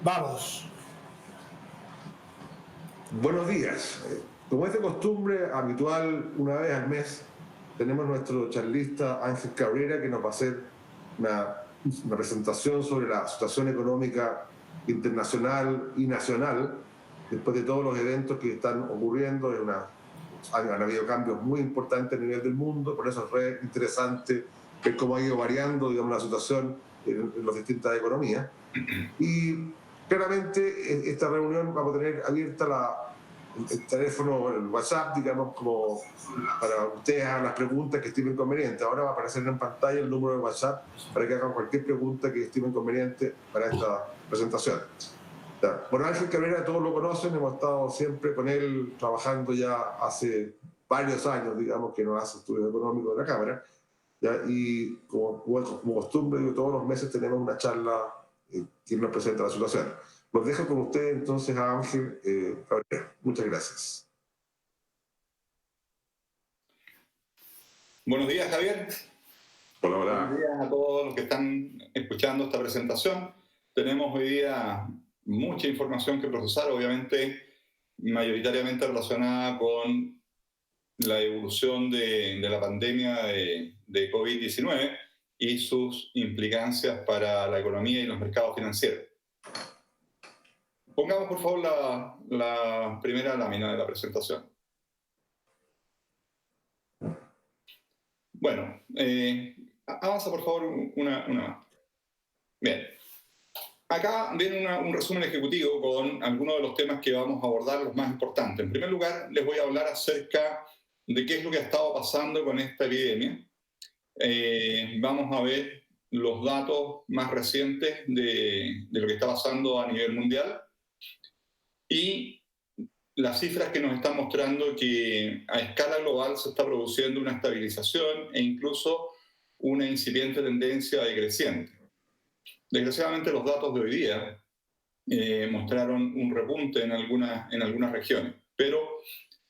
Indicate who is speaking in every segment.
Speaker 1: Vamos.
Speaker 2: Buenos días. Como es de costumbre habitual, una vez al mes, tenemos nuestro charlista Ángel Cabrera que nos va a hacer una presentación sobre la situación económica internacional y nacional después de todos los eventos que están ocurriendo. Han habido cambios muy importantes a nivel del mundo, por eso es re interesante ver cómo ha ido variando, digamos, la situación en las distintas economías. Y claramente esta reunión vamos a tener abierta el teléfono, el WhatsApp, digamos, como para ustedes hagan las preguntas que estimen convenientes. Ahora va a aparecer en pantalla el número de WhatsApp para que hagan cualquier pregunta que estimen conveniente para esta presentación. Bueno, Ángel Cabrera todos lo conocen, hemos estado siempre con él trabajando ya hace varios años, digamos, que nos hace estudios económicos de la Cámara. ¿Ya? Y como costumbre, digo, todos los meses tenemos una charla que nos presenta la situación. Los dejo con ustedes entonces a Ángel Cabrera. Muchas gracias.
Speaker 3: Buenos días, Javier.
Speaker 2: Hola, hola.
Speaker 3: Buenos días a todos los que están escuchando esta presentación. Tenemos hoy día mucha información que procesar, obviamente mayoritariamente relacionada con la evolución de la pandemia de COVID-19 y sus implicancias para la economía y los mercados financieros. Pongamos, por favor, la primera lámina de la presentación. Bueno, avanza, por favor, una más. Bien. Acá viene un resumen ejecutivo con algunos de los temas que vamos a abordar, los más importantes. En primer lugar, les voy a hablar acerca de qué es lo que ha estado pasando con esta epidemia. Vamos a ver los datos más recientes de lo que está pasando a nivel mundial y las cifras que nos están mostrando que a escala global se está produciendo una estabilización e incluso una incipiente tendencia decreciente. Desgraciadamente los datos de hoy día mostraron un repunte en algunas regiones, pero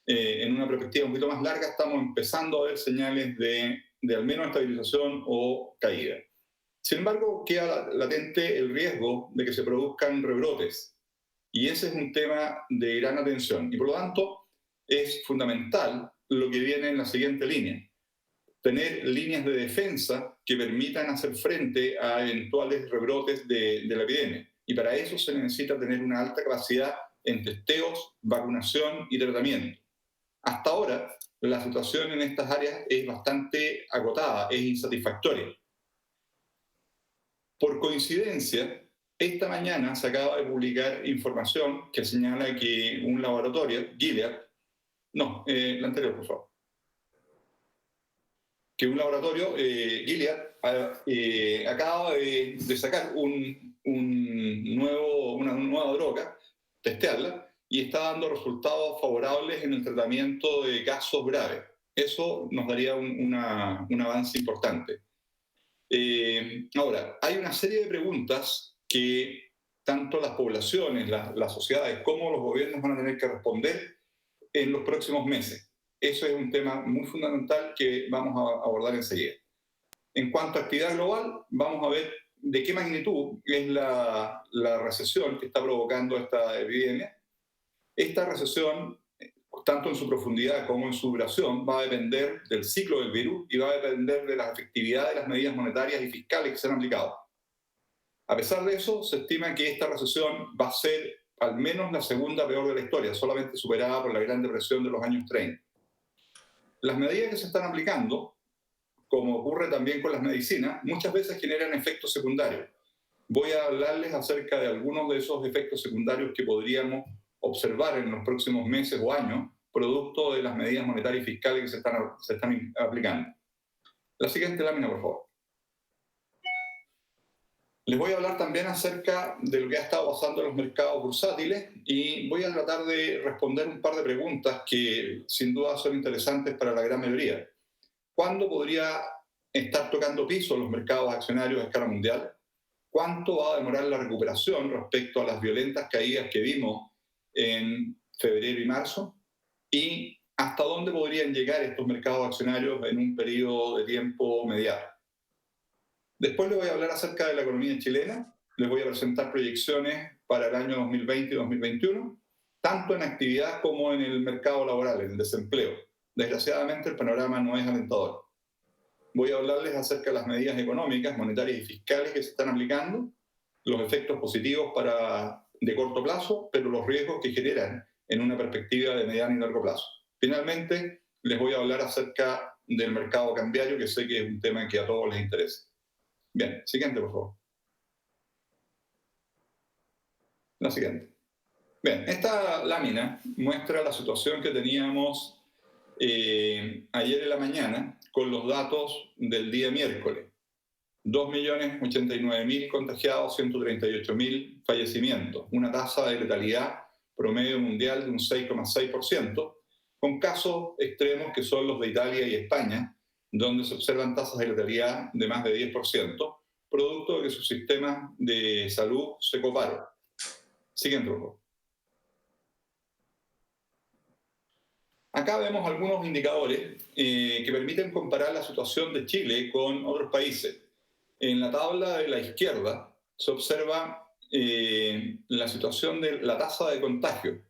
Speaker 3: en una perspectiva un poquito más larga estamos empezando a ver señales de al menos estabilización o caída. Sin embargo, queda latente el riesgo de que se produzcan rebrotes, y ese es un tema de gran atención, y por lo tanto es fundamental lo que viene en la siguiente línea: tener líneas de defensa que permitan hacer frente a eventuales rebrotes de la epidemia. Y para eso se necesita tener una alta capacidad en testeos, vacunación y tratamiento. Hasta ahora, la situación en estas áreas es bastante acotada, es insatisfactoria. Por coincidencia, esta mañana se acaba de publicar información que señala que un laboratorio, Gilead, la anterior, por favor, que un laboratorio, Gilead, acaba de sacar una nueva droga, testearla, y está dando resultados favorables en el tratamiento de casos graves. Eso nos daría un avance importante. Ahora, hay una serie de preguntas que tanto las poblaciones, las sociedades, como los gobiernos van a tener que responder en los próximos meses. Eso es un tema muy fundamental que vamos a abordar enseguida. En cuanto a actividad global, vamos a ver de qué magnitud es la recesión que está provocando esta epidemia. Esta recesión, tanto en su profundidad como en su duración, va a depender del ciclo del virus y va a depender de la efectividad de las medidas monetarias y fiscales que se han aplicado. A pesar de eso, se estima que esta recesión va a ser al menos la segunda peor de la historia, solamente superada por la Gran Depresión de los años 30. Las medidas que se están aplicando, como ocurre también con las medicinas, muchas veces generan efectos secundarios. Voy a hablarles acerca de algunos de esos efectos secundarios que podríamos observar en los próximos meses o años, producto de las medidas monetarias y fiscales que se están aplicando. La siguiente lámina, por favor. Les voy a hablar también acerca de lo que ha estado pasando en los mercados bursátiles y voy a tratar de responder un par de preguntas que sin duda son interesantes para la gran mayoría. ¿Cuándo podría estar tocando piso los mercados accionarios a escala mundial? ¿Cuánto va a demorar la recuperación respecto a las violentas caídas que vimos en febrero y marzo? ¿Y hasta dónde podrían llegar estos mercados accionarios en un periodo de tiempo mediano? Después les voy a hablar acerca de la economía chilena les voy a presentar proyecciones para el año 2020 y 2021, tanto en actividad como en el mercado laboral, en el desempleo. Desgraciadamente, el panorama no es alentador. Voy a hablarles acerca de las medidas económicas, monetarias y fiscales que se están aplicando, los efectos positivos de corto plazo, pero los riesgos que generan en una perspectiva de mediano y largo plazo. Finalmente, les voy a hablar acerca del mercado cambiario, que sé que es un tema que a todos les interesa. Bien, siguiente, por favor. La siguiente. Bien, esta lámina muestra la situación que teníamos ayer en la mañana con los datos del día miércoles. 2.089.000 contagiados, 138.000 fallecimientos, una tasa de letalidad promedio mundial de un 6,6%, con casos extremos que son los de Italia y España, donde se observan tasas de letalidad de más de 10%, producto de que su sistema de salud se coparon. Siguiente, por favor. Acá vemos algunos indicadores que permiten comparar la situación de Chile con otros países. En la tabla de la izquierda se observa la situación de la tasa de contagio,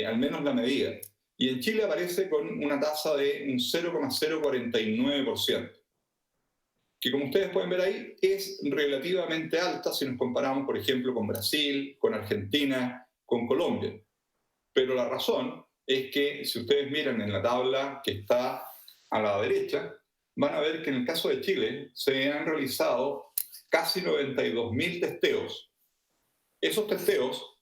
Speaker 3: al menos la medida. Y en Chile aparece con una tasa de un 0,049%, que como ustedes pueden ver ahí es relativamente alta si nos comparamos, por ejemplo, con Brasil, con Argentina, con Colombia. Pero la razón es que si ustedes miran en la tabla que está a la derecha, van a ver que en el caso de Chile se han realizado casi 92.000 testeos. Esos testeos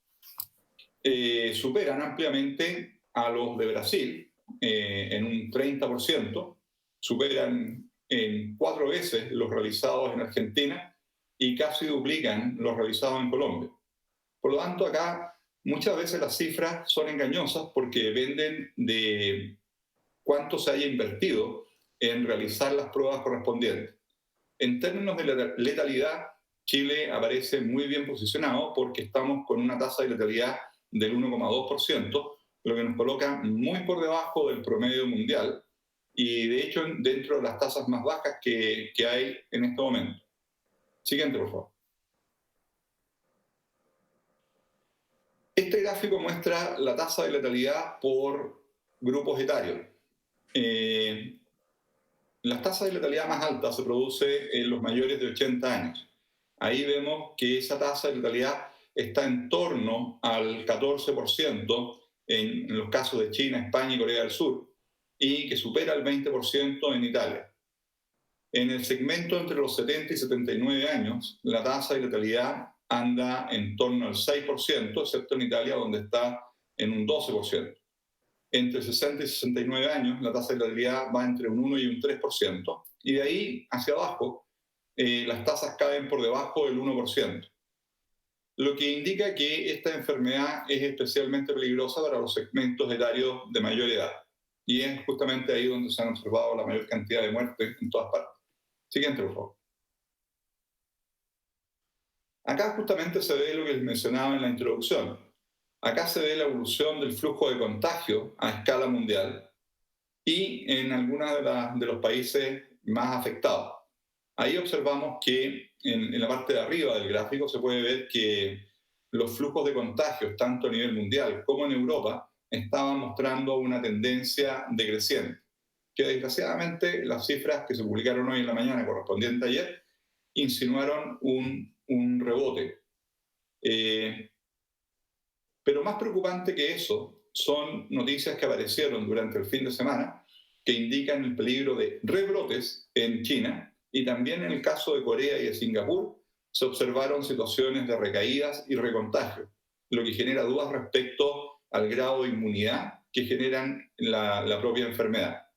Speaker 3: superan ampliamente a los de Brasil en un 30%, superan en 4 veces los realizados en Argentina y casi duplican los realizados en Colombia. Por lo tanto, acá muchas veces las cifras son engañosas porque dependen de cuánto se haya invertido en realizar las pruebas correspondientes. En términos de letalidad, Chile aparece muy bien posicionado porque estamos con una tasa de letalidad del 1,2%, lo que nos coloca muy por debajo del promedio mundial y de hecho dentro de las tasas más bajas que hay en este momento. Siguiente, por favor. Este gráfico muestra la tasa de letalidad por grupos etarios. Las tasas de letalidad más altas se producen en los mayores de 80 años. Ahí vemos que esa tasa de letalidad está en torno al 14% en los casos de China, España y Corea del Sur, y que supera el 20% en Italia. En el segmento entre los 70 y 79 años, la tasa de letalidad anda en torno al 6%, excepto en Italia, donde está en un 12%. Entre 60 y 69 años, la tasa de letalidad va entre un 1 y un 3%, y de ahí hacia abajo, las tasas caen por debajo del 1%, lo que indica que esta enfermedad es especialmente peligrosa para los segmentos etarios de mayor edad, y es justamente ahí donde se han observado la mayor cantidad de muertes en todas partes. Siguiente, por favor. Acá justamente se ve lo que les mencionaba en la introducción. Acá se ve la evolución del flujo de contagio a escala mundial y en algunos de los países más afectados. Ahí observamos que en la parte de arriba del gráfico se puede ver que los flujos de contagios, tanto a nivel mundial como en Europa, estaban mostrando una tendencia decreciente, que desgraciadamente las cifras que se publicaron hoy en la mañana, correspondiente a ayer, insinuaron un rebote. Pero más preocupante que eso son noticias que aparecieron durante el fin de semana que indican el peligro de rebrotes en China, y también en el caso de Corea y de Singapur se observaron situaciones de recaídas y recontagio, lo que genera dudas respecto al grado de inmunidad que generan la propia enfermedad.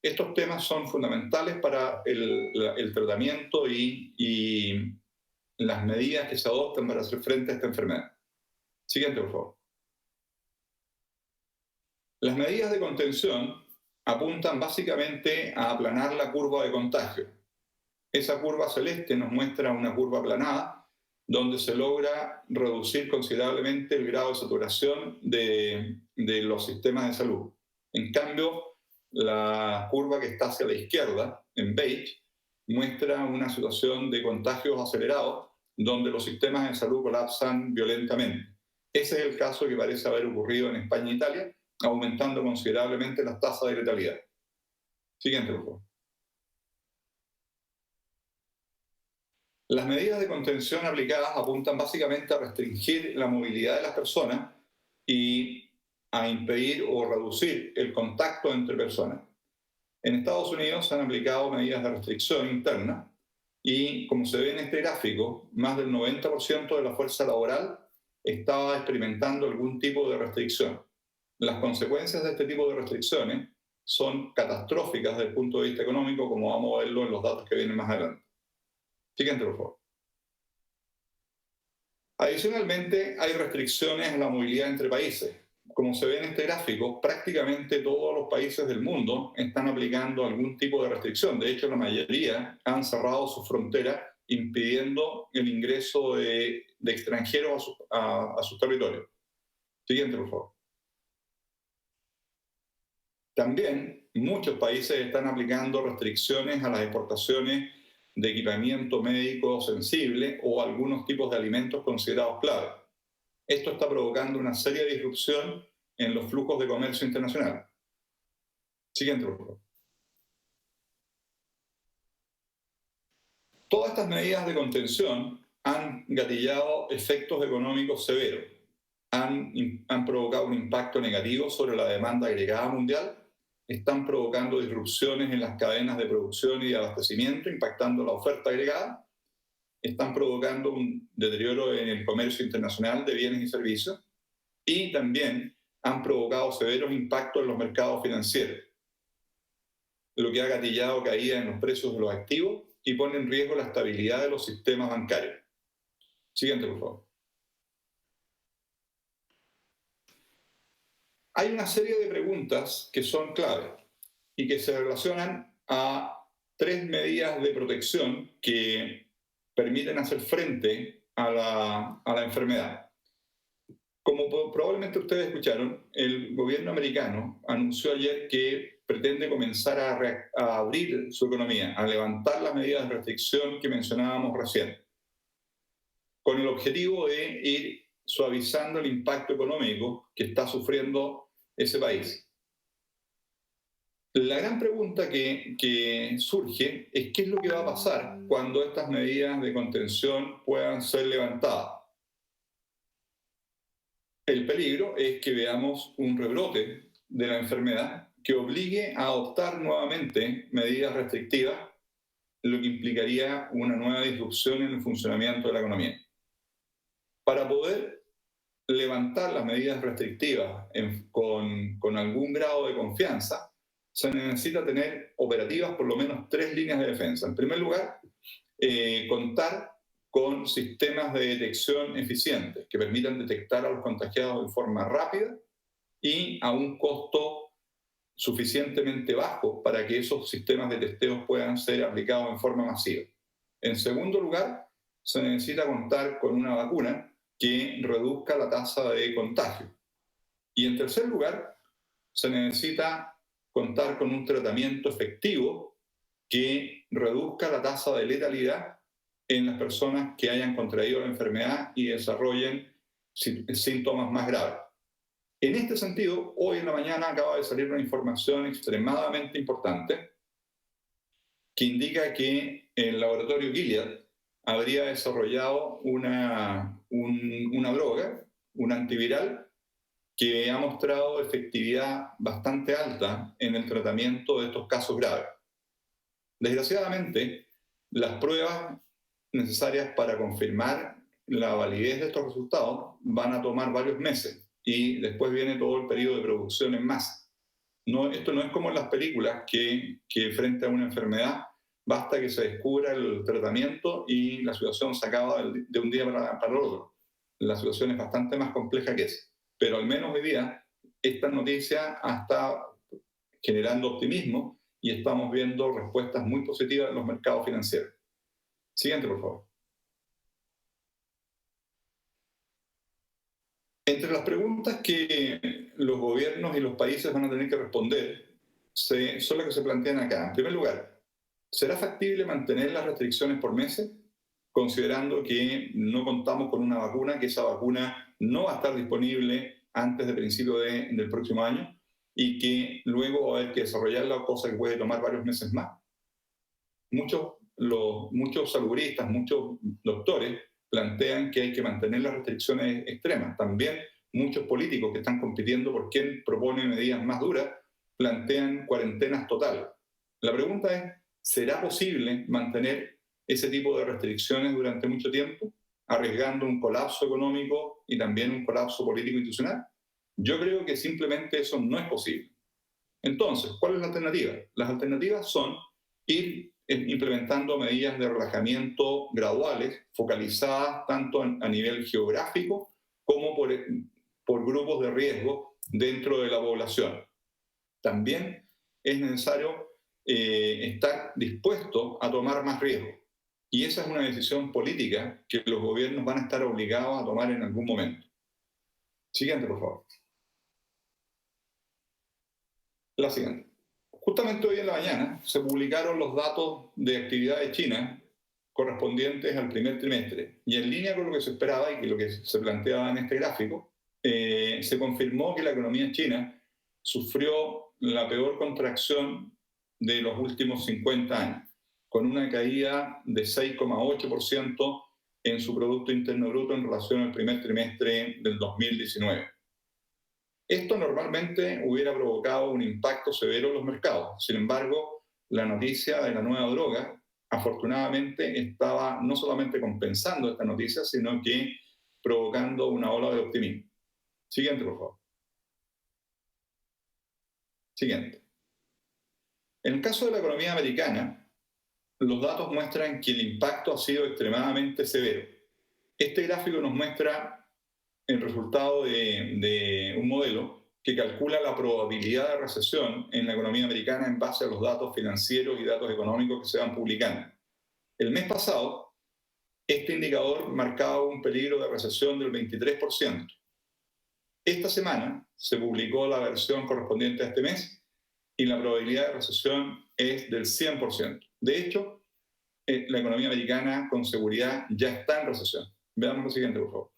Speaker 3: Estos temas son fundamentales para el tratamiento y las medidas que se adoptan para hacer frente a esta enfermedad. Siguiente, por favor. Las medidas de contención apuntan básicamente a aplanar la curva de contagio. Esa curva celeste nos muestra una curva aplanada donde se logra reducir considerablemente el grado de saturación de los sistemas de salud. En cambio, la curva que está hacia la izquierda, en beige, muestra una situación de contagios acelerados donde los sistemas de salud colapsan violentamente. Ese es el caso que parece haber ocurrido en España e Italia, aumentando considerablemente las tasas de letalidad. Siguiente, por favor. Las medidas de contención aplicadas apuntan básicamente a restringir la movilidad de las personas y a impedir o reducir el contacto entre personas. En Estados Unidos se han aplicado medidas de restricción interna y, como se ve en este gráfico, más del 90% de la fuerza laboral estaba experimentando algún tipo de restricción. Las consecuencias de este tipo de restricciones son catastróficas desde el punto de vista económico, como vamos a verlo en los datos que vienen más adelante. Siguiente, por favor. Adicionalmente, hay restricciones en la movilidad entre países. Como se ve en este gráfico, prácticamente todos los países del mundo están aplicando algún tipo de restricción. De hecho, la mayoría han cerrado sus fronteras, impidiendo el ingreso de extranjeros a sus territorios. Siguiente, por favor. También muchos países están aplicando restricciones a las exportaciones de equipamiento médico sensible o algunos tipos de alimentos considerados clave. Esto está provocando una seria disrupción en los flujos de comercio internacional. Siguiente, por favor. Todas estas medidas de contención han gatillado efectos económicos severos, han provocado un impacto negativo sobre la demanda agregada mundial, están provocando disrupciones en las cadenas de producción y de abastecimiento, impactando la oferta agregada, están provocando un deterioro en el comercio internacional de bienes y servicios y también han provocado severos impactos en los mercados financieros, lo que ha gatillado caídas en los precios de los activos y pone en riesgo la estabilidad de los sistemas bancarios. Siguiente, por favor. Hay una serie de preguntas que son clave y que se relacionan a tres medidas de protección que permiten hacer frente a la enfermedad. Como probablemente ustedes escucharon, el gobierno americano anunció ayer que pretende comenzar a abrir su economía, a levantar las medidas de restricción que mencionábamos recién, con el objetivo de ir suavizando el impacto económico que está sufriendo ese país. La gran pregunta que surge es qué es lo que va a pasar cuando estas medidas de contención puedan ser levantadas. El peligro es que veamos un rebrote de la enfermedad que obligue a adoptar nuevamente medidas restrictivas, lo que implicaría una nueva disrupción en el funcionamiento de la economía. Para poder levantar las medidas restrictivas con algún grado de confianza, se necesita tener operativas por lo menos 3 líneas de defensa. En primer lugar, contar con sistemas de detección eficientes que permitan detectar a los contagiados de forma rápida y a un costo suficientemente bajo para que esos sistemas de testeo puedan ser aplicados en forma masiva. En segundo lugar, se necesita contar con una vacuna que reduzca la tasa de contagio. Y en tercer lugar, se necesita contar con un tratamiento efectivo que reduzca la tasa de letalidad en las personas que hayan contraído la enfermedad y desarrollen síntomas más graves. En este sentido, hoy en la mañana acaba de salir una información extremadamente importante que indica que el laboratorio Gilead habría desarrollado una droga, un antiviral, que ha mostrado efectividad bastante alta en el tratamiento de estos casos graves. Desgraciadamente, las pruebas necesarias para confirmar la validez de estos resultados van a tomar varios meses y después viene todo el periodo de producción en masa. Esto no es como en las películas que frente a una enfermedad basta que se descubra el tratamiento y la situación se acaba de un día para el otro. La situación es bastante más compleja que esa. Pero al menos hoy día esta noticia está generando optimismo y estamos viendo respuestas muy positivas en los mercados financieros. Siguiente, por favor. Entre las preguntas que los gobiernos y los países van a tener que responder son las que se plantean acá. En primer lugar, ¿será factible mantener las restricciones por meses? considerando que no contamos con una vacuna, que esa vacuna no va a estar disponible antes de principio del próximo año y que luego va a haber que desarrollarla, cosa que puede tomar varios meses más. Muchos salubristas, muchos doctores plantean que hay que mantener las restricciones extremas. También muchos políticos que están compitiendo por quién propone medidas más duras plantean cuarentenas totales. La pregunta es, ¿será posible mantener ese tipo de restricciones durante mucho tiempo, arriesgando un colapso económico y también un colapso político institucional? Yo creo que simplemente eso no es posible. Entonces, ¿cuál es la alternativa? Las alternativas son ir implementando medidas de relajamiento graduales, focalizadas tanto a nivel geográfico como por grupos de riesgo dentro de la población. También es necesario estar dispuesto a tomar más riesgo. Y esa es una decisión política que los gobiernos van a estar obligados a tomar en algún momento. Siguiente, por favor. La siguiente. Justamente hoy en la mañana se publicaron los datos de actividad de China correspondientes al primer trimestre. Y en línea con lo que se esperaba y lo que se planteaba en este gráfico, se confirmó que la economía china sufrió la peor contracción de los últimos 50 años, con una caída de 6,8% en su Producto Interno Bruto en relación al primer trimestre del 2019. Esto normalmente hubiera provocado un impacto severo en los mercados. Sin embargo, la noticia de la nueva droga, afortunadamente, estaba no solamente compensando esta noticia, sino que provocando una ola de optimismo. Siguiente, por favor. Siguiente. En el caso de la economía americana, los datos muestran que el impacto ha sido extremadamente severo. Este gráfico nos muestra el resultado de un modelo que calcula la probabilidad de recesión en la economía americana en base a los datos financieros y datos económicos que se van publicando. El mes pasado, este indicador marcaba un peligro de recesión del 23%. Esta semana se publicó la versión correspondiente a este mes y la probabilidad de recesión es del 100%. De hecho, la economía americana con seguridad ya está en recesión. Veamos lo siguiente, por favor.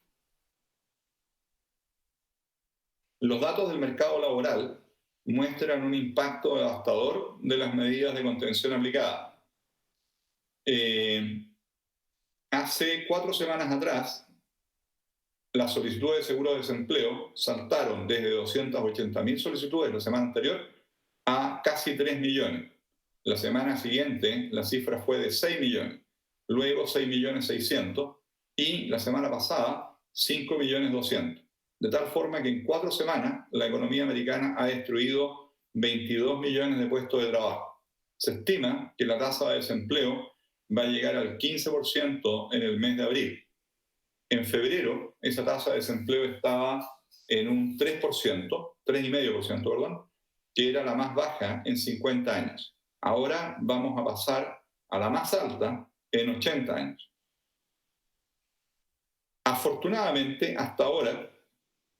Speaker 3: Los datos del mercado laboral muestran un impacto devastador de las medidas de contención aplicadas. Hace 4 semanas atrás, las solicitudes de seguro de desempleo saltaron desde 280.000 solicitudes la semana anterior a casi 3 millones. La semana siguiente, la cifra fue de 6 millones, luego 6.600.000 y la semana pasada 5.200.000. De tal forma que en 4 semanas la economía americana ha destruido 22 millones de puestos de trabajo. Se estima que la tasa de desempleo va a llegar al 15% en el mes de abril. En febrero, esa tasa de desempleo estaba en un 3,5%, perdón, que era la más baja en 50 años. Ahora vamos a pasar a la más alta en 80 años. Afortunadamente, hasta ahora,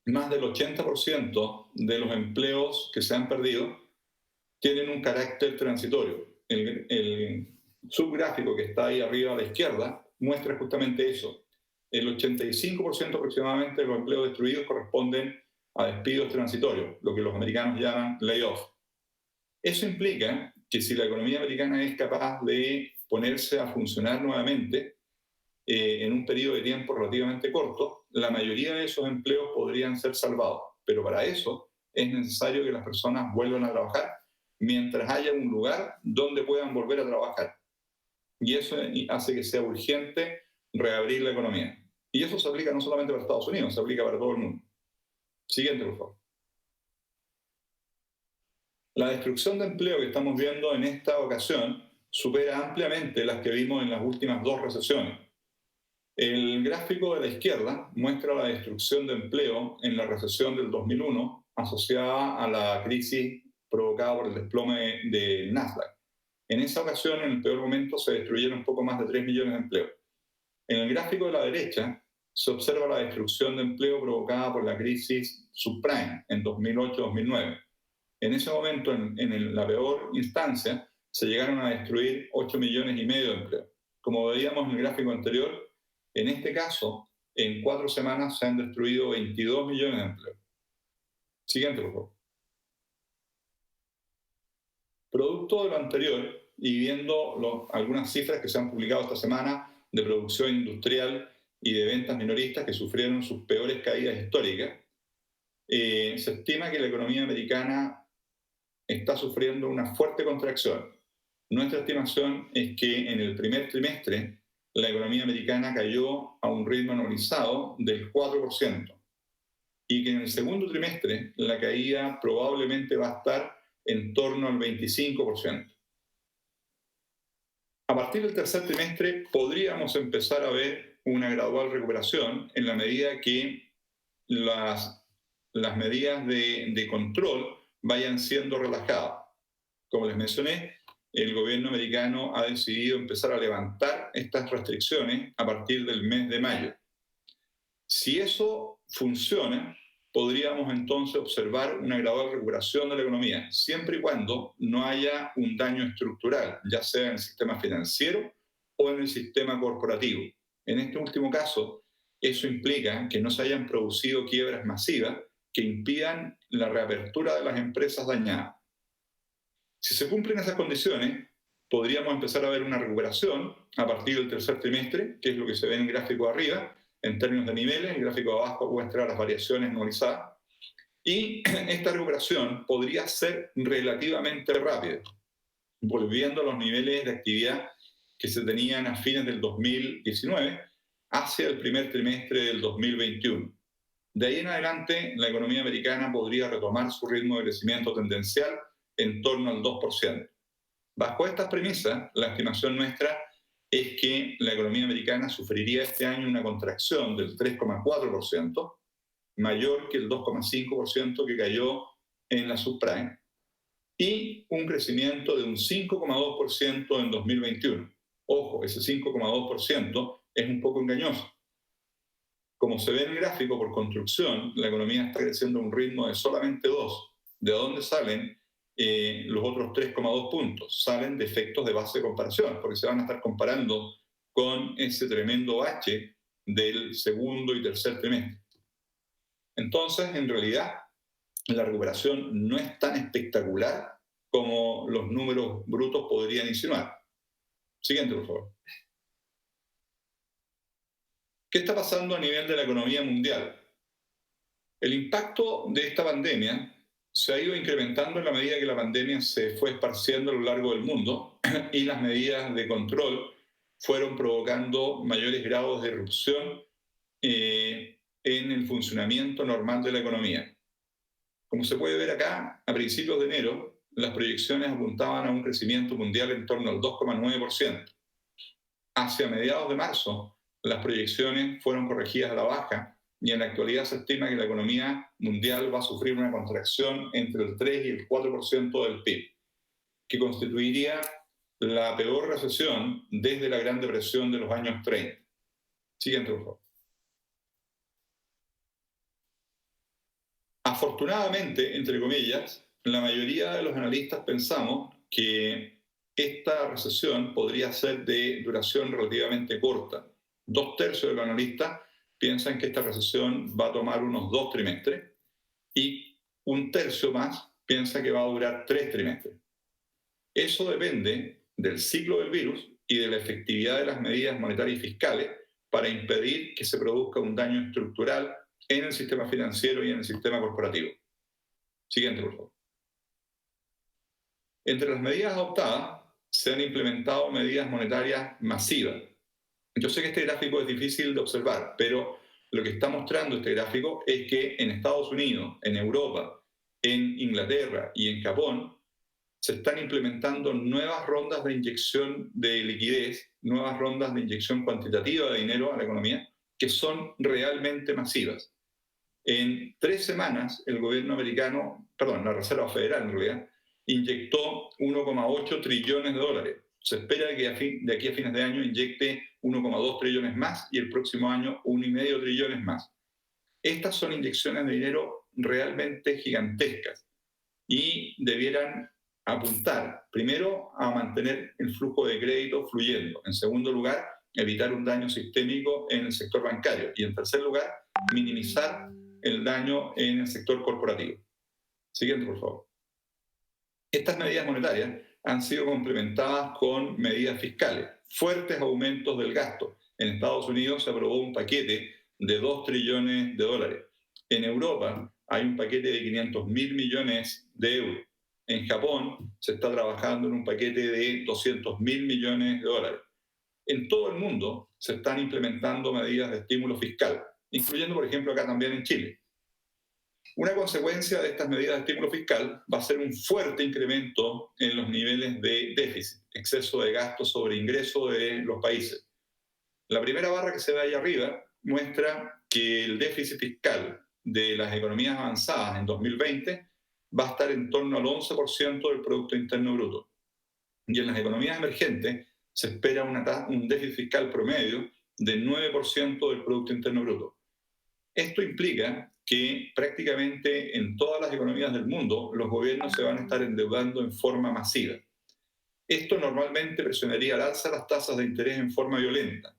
Speaker 3: más del 80% de los empleos que se han perdido tienen un carácter transitorio. El subgráfico que está ahí arriba a la izquierda muestra justamente eso. El 85% aproximadamente de los empleos destruidos corresponden a despidos transitorios, lo que los americanos llaman layoff. Eso implica que si la economía americana es capaz de ponerse a funcionar nuevamente en un periodo de tiempo relativamente corto, la mayoría de esos empleos podrían ser salvados. Pero para eso es necesario que las personas vuelvan a trabajar mientras haya un lugar donde puedan volver a trabajar. Y eso hace que sea urgente reabrir la economía. Y eso se aplica no solamente para Estados Unidos, se aplica para todo el mundo. Siguiente, por favor. La destrucción de empleo que estamos viendo en esta ocasión supera ampliamente las que vimos en las últimas 2 recesiones. El gráfico de la izquierda muestra la destrucción de empleo en la recesión del 2001 asociada a la crisis provocada por el desplome del Nasdaq. En esa ocasión, en el peor momento, se destruyeron un poco más de 3 millones de empleos. En el gráfico de la derecha se observa la destrucción de empleo provocada por la crisis subprime en 2008-2009. En ese momento, en la peor instancia, se llegaron a destruir 8,5 millones de empleos. como veíamos en el gráfico anterior, en este caso, en 4 semanas se han destruido 22 millones de empleos. Siguiente, por favor. Producto de lo anterior, y viendo algunas cifras que se han publicado esta semana de producción industrial y de ventas minoristas que sufrieron sus peores caídas históricas, se estima que la economía americana está sufriendo una fuerte contracción. Nuestra estimación es que en el primer trimestre la economía americana cayó a un ritmo anualizado del 4% y que en el segundo trimestre la caída probablemente va a estar en torno al 25%. A partir del tercer trimestre podríamos empezar a ver una gradual recuperación en la medida que las medidas de control vayan siendo relajadas. Como les mencioné, el gobierno americano ha decidido empezar a levantar estas restricciones a partir del mes de mayo. Si eso funciona, podríamos entonces observar una gradual recuperación de la economía, siempre y cuando no haya un daño estructural, ya sea en el sistema financiero o en el sistema corporativo. En este último caso, eso implica que no se hayan producido quiebras masivas que impidan la reapertura de las empresas dañadas. Si se cumplen esas condiciones, podríamos empezar a ver una recuperación a partir del tercer trimestre, que es lo que se ve en el gráfico de arriba, en términos de niveles. El gráfico de abajo muestra las variaciones anualizadas. Y esta recuperación podría ser relativamente rápida, volviendo a los niveles de actividad que se tenían a fines del 2019 hacia el primer trimestre del 2021. De ahí en adelante, la economía americana podría retomar su ritmo de crecimiento tendencial en torno al 2%. Bajo estas premisas, la estimación nuestra es que la economía americana sufriría este año una contracción del 3,4%, mayor que el 2,5% que cayó en la subprime, y un crecimiento de un 5,2% en 2021. Ojo, ese 5,2% es un poco engañoso. Como se ve en el gráfico, por construcción, la economía está creciendo a un ritmo de solamente 2. ¿De dónde salen los otros 3,2 puntos? Salen de efectos de base de comparación, porque se van a estar comparando con ese tremendo bache del segundo y tercer trimestre. Entonces, en realidad, la recuperación no es tan espectacular como los números brutos podrían insinuar. Siguiente, por favor. ¿Qué está pasando a nivel de la economía mundial? El impacto de esta pandemia se ha ido incrementando en la medida que la pandemia se fue esparciendo a lo largo del mundo y las medidas de control fueron provocando mayores grados de erupción en el funcionamiento normal de la economía. Como se puede ver acá, a principios de enero, las proyecciones apuntaban a un crecimiento mundial en torno al 2,9%. Hacia mediados de marzo, las proyecciones fueron corregidas a la baja y en la actualidad se estima que la economía mundial va a sufrir una contracción entre el 3 y el 4% del PIB, que constituiría la peor recesión desde la Gran Depresión de los años 30. Siguiente, por favor. Afortunadamente, entre comillas, la mayoría de los analistas pensamos que esta recesión podría ser de duración relativamente corta. 2/3 de los analistas piensan que esta recesión va a tomar unos 2 trimestres y 1/3 más piensa que va a durar 3 trimestres. Eso depende del ciclo del virus y de la efectividad de las medidas monetarias y fiscales para impedir que se produzca un daño estructural en el sistema financiero y en el sistema corporativo. Siguiente, por favor. Entre las medidas adoptadas se han implementado medidas monetarias masivas. Yo sé que este gráfico es difícil de observar, pero lo que está mostrando este gráfico es que en Estados Unidos, en Europa, en Inglaterra y en Japón se están implementando nuevas rondas de inyección de liquidez, nuevas rondas de inyección cuantitativa de dinero a la economía, que son realmente masivas. En 3 semanas, el gobierno americano, la Reserva Federal en realidad, inyectó 1,8 trillones de dólares. Se espera que de aquí a fines de año inyecte 1,2 trillones más y el próximo año 1,5 trillones más. Estas son inyecciones de dinero realmente gigantescas y debieran apuntar, primero, a mantener el flujo de crédito fluyendo. En segundo lugar, evitar un daño sistémico en el sector bancario. Y en tercer lugar, minimizar el daño en el sector corporativo. Siguiente, por favor. Estas medidas monetarias han sido complementadas con medidas fiscales, fuertes aumentos del gasto. En Estados Unidos se aprobó un paquete de 2 trillones de dólares. En Europa hay un paquete de 500.000 millones de euros. En Japón se está trabajando en un paquete de 200.000 millones de dólares. En todo el mundo se están implementando medidas de estímulo fiscal, incluyendo, por ejemplo, acá también en Chile. Una consecuencia de estas medidas de estímulo fiscal va a ser un fuerte incremento en los niveles de déficit, exceso de gasto sobre ingreso de los países. La primera barra que se ve ahí arriba muestra que el déficit fiscal de las economías avanzadas en 2020 va a estar en torno al 11% del Producto Interno Bruto. Y en las economías emergentes se espera un déficit fiscal promedio del 9% del Producto Interno Bruto. Esto implica que prácticamente en todas las economías del mundo los gobiernos se van a estar endeudando en forma masiva. Esto normalmente presionaría al alza las tasas de interés en forma violenta.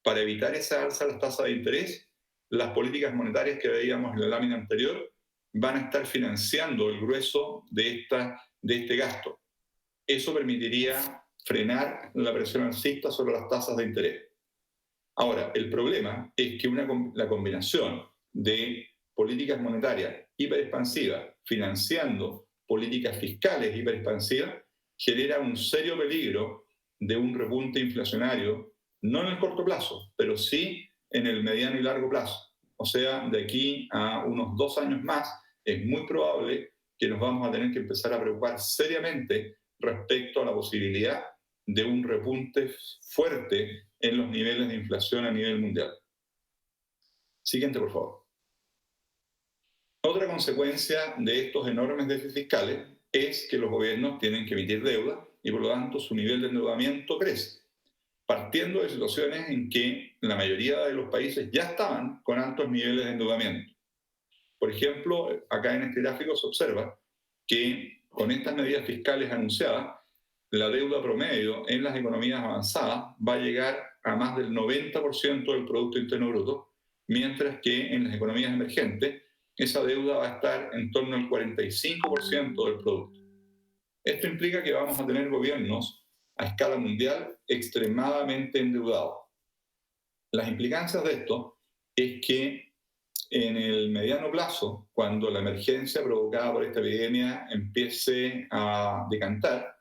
Speaker 3: Para evitar esa alza de las tasas de interés, las políticas monetarias que veíamos en la lámina anterior van a estar financiando el grueso de este gasto. Eso permitiría frenar la presión alcista sobre las tasas de interés. Ahora, el problema es que la combinación de políticas monetarias hiperexpansivas financiando políticas fiscales hiperexpansivas genera un serio peligro de un repunte inflacionario, no en el corto plazo, pero sí en el mediano y largo plazo. O sea, de aquí a unos 2 años más, es muy probable que nos vamos a tener que empezar a preocupar seriamente respecto a la posibilidad de un repunte fuerte en los niveles de inflación a nivel mundial. Siguiente, por favor. Otra consecuencia de estos enormes déficits fiscales es que los gobiernos tienen que emitir deuda y por lo tanto su nivel de endeudamiento crece, partiendo de situaciones en que la mayoría de los países ya estaban con altos niveles de endeudamiento. Por ejemplo, acá en este gráfico se observa que con estas medidas fiscales anunciadas, la deuda promedio en las economías avanzadas va a llegar a más del 90% del Producto Interno Bruto, mientras que en las economías emergentes esa deuda va a estar en torno al 45% del producto. Esto implica que vamos a tener gobiernos a escala mundial extremadamente endeudados. Las implicancias de esto es que en el mediano plazo, cuando la emergencia provocada por esta epidemia empiece a decantar,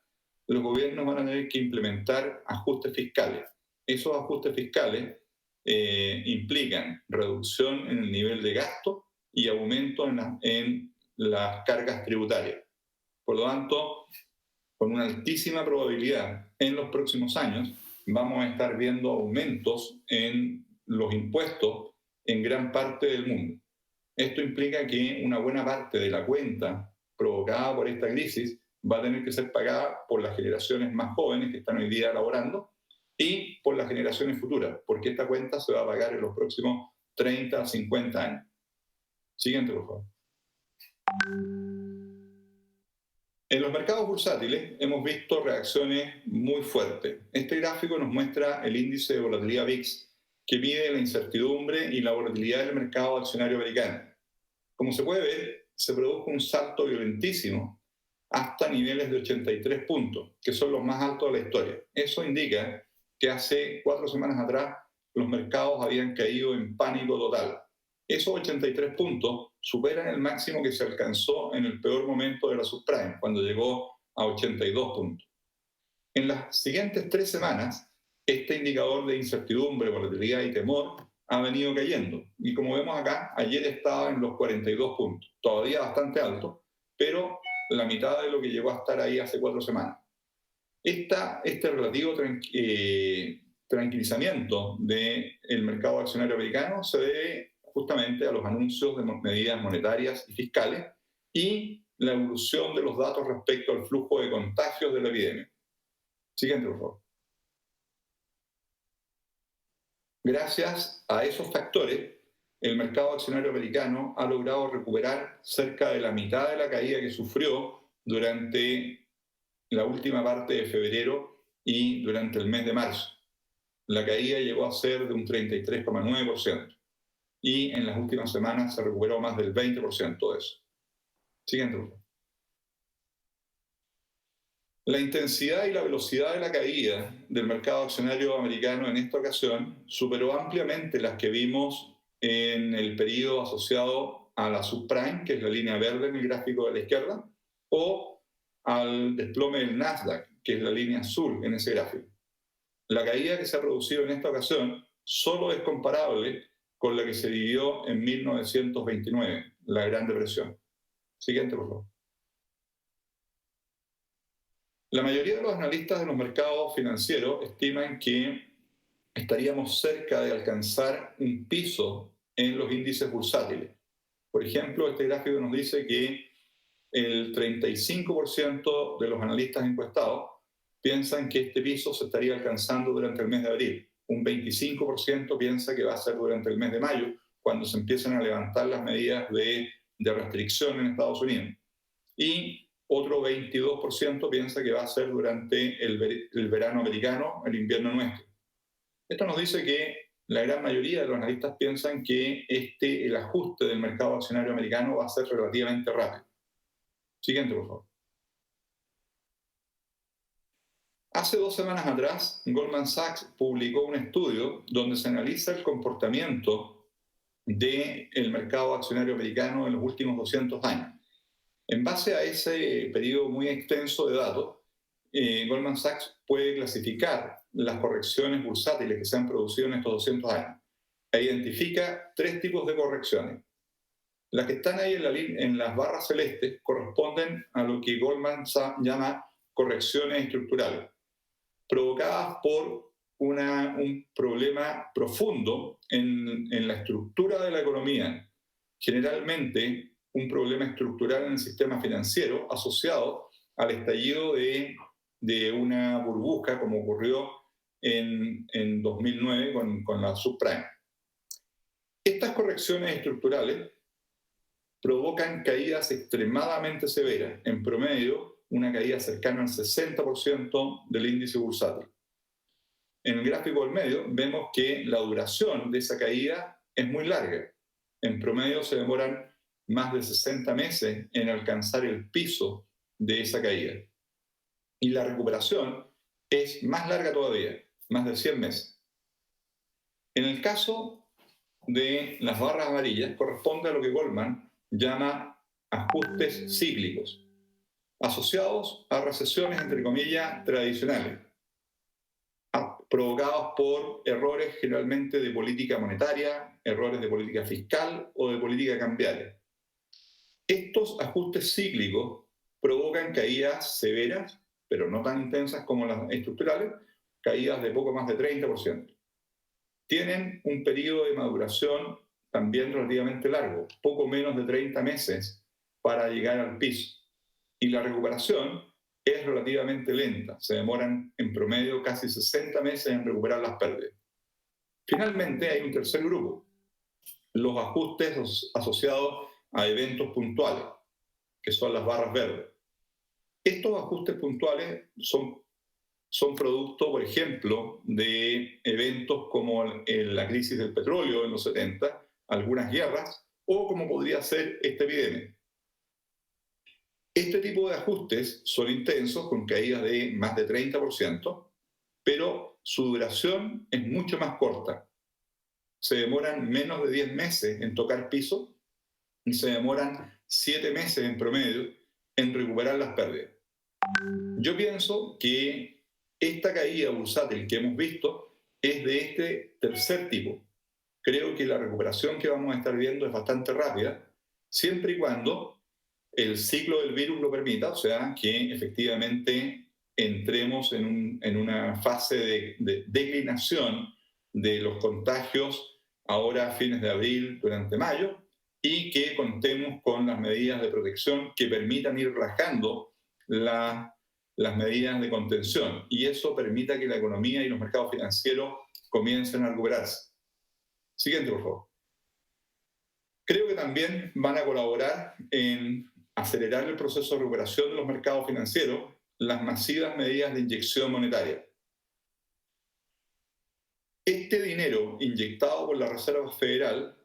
Speaker 3: los gobiernos van a tener que implementar ajustes fiscales. Esos ajustes fiscales implican reducción en el nivel de gasto y aumento en las cargas tributarias. Por lo tanto, con una altísima probabilidad en los próximos años vamos a estar viendo aumentos en los impuestos en gran parte del mundo. Esto implica que una buena parte de la cuenta provocada por esta crisis va a tener que ser pagada por las generaciones más jóvenes que están hoy día laborando y por las generaciones futuras, porque esta cuenta se va a pagar en los próximos 30 a 50 años. Siguiente, por favor. En los mercados bursátiles hemos visto reacciones muy fuertes. Este gráfico nos muestra el índice de volatilidad VIX, que mide la incertidumbre y la volatilidad del mercado accionario americano. Como se puede ver, se produjo un salto violentísimo hasta niveles de 83 puntos, que son los más altos de la historia. Eso indica que hace 4 semanas atrás los mercados habían caído en pánico total. Esos 83 puntos superan el máximo que se alcanzó en el peor momento de la subprime, cuando llegó a 82 puntos. En las siguientes 3 semanas, este indicador de incertidumbre, volatilidad y temor ha venido cayendo. Y como vemos acá, ayer estaba en los 42 puntos, todavía bastante alto, pero la mitad de lo que llegó a estar ahí hace 4 semanas. Este relativo tranquilizamiento del mercado accionario americano se debe justamente a los anuncios de medidas monetarias y fiscales y la evolución de los datos respecto al flujo de contagios de la epidemia. Siguiente, por favor. Gracias a esos factores, el mercado accionario americano ha logrado recuperar cerca de la mitad de la caída que sufrió durante la última parte de febrero y durante el mes de marzo. La caída llegó a ser de un 33,9% y en las últimas semanas se recuperó más del 20% de eso. Siguiente, por favor. La intensidad y la velocidad de la caída del mercado accionario americano en esta ocasión superó ampliamente las que vimos en el periodo asociado a la subprime, que es la línea verde en el gráfico de la izquierda, o al desplome del Nasdaq, que es la línea azul en ese gráfico. La caída que se ha producido en esta ocasión solo es comparable con la que se vivió en 1929, la Gran Depresión. Siguiente, por favor. La mayoría de los analistas de los mercados financieros estiman que estaríamos cerca de alcanzar un piso en los índices bursátiles. Por ejemplo, este gráfico nos dice que el 35% de los analistas encuestados piensan que este piso se estaría alcanzando durante el mes de abril. Un 25% piensa que va a ser durante el mes de mayo, cuando se empiezan a levantar las medidas de restricción en Estados Unidos. Y otro 22% piensa que va a ser durante el verano americano, el invierno nuestro. Esto nos dice que la gran mayoría de los analistas piensan que el ajuste del mercado accionario americano va a ser relativamente rápido. Siguiente, por favor. Hace 2 semanas atrás, Goldman Sachs publicó un estudio donde se analiza el comportamiento del mercado accionario americano en los últimos 200 años. En base a ese periodo muy extenso de datos, Goldman Sachs puede clasificar las correcciones bursátiles que se han producido en estos 200 años. E identifica 3 tipos de correcciones. Las que están ahí en las barras celestes corresponden a lo que Goldman Sachs llama correcciones estructurales, provocadas por un problema profundo en la estructura de la economía, generalmente un problema estructural en el sistema financiero asociado al estallido de una burbuja como ocurrió en 2009 con la subprime. Estas correcciones estructurales provocan caídas extremadamente severas, en promedio una caída cercana al 60% del índice bursátil. En el gráfico del medio vemos que la duración de esa caída es muy larga. En promedio se demoran más de 60 meses en alcanzar el piso de esa caída. Y la recuperación es más larga todavía, más de 100 meses. En el caso de las barras amarillas, corresponde a lo que Goldman llama ajustes cíclicos, asociados a recesiones, entre comillas, tradicionales, provocados por errores generalmente de política monetaria, errores de política fiscal o de política cambiaria. Estos ajustes cíclicos provocan caídas severas, pero no tan intensas como las estructurales, caídas de poco más de 30%. Tienen un periodo de maduración también relativamente largo, poco menos de 30 meses para llegar al piso. Y la recuperación es relativamente lenta, se demoran en promedio casi 60 meses en recuperar las pérdidas. Finalmente hay un tercer grupo, los ajustes asociados a eventos puntuales, que son las barras verdes. Estos ajustes puntuales son producto, por ejemplo, de eventos como la crisis del petróleo en los 70, algunas guerras, o como podría ser esta epidemia. Este tipo de ajustes son intensos, con caídas de más de 30%, pero su duración es mucho más corta. Se demoran menos de 10 meses en tocar piso y se demoran 7 meses en promedio en recuperar las pérdidas. Yo pienso que esta caída bursátil que hemos visto es de este tercer tipo. Creo que la recuperación que vamos a estar viendo es bastante rápida, siempre y cuando el ciclo del virus lo permita, o sea, que efectivamente entremos en una fase de declinación de los contagios ahora a fines de abril, durante mayo, y que contemos con las medidas de protección que permitan ir relajando las medidas de contención, y eso permita que la economía y los mercados financieros comiencen a recuperarse. Siguiente, por favor. Creo que también van a colaborar en acelerar el proceso de recuperación de los mercados financieros las masivas medidas de inyección monetaria. Este dinero inyectado por la Reserva Federal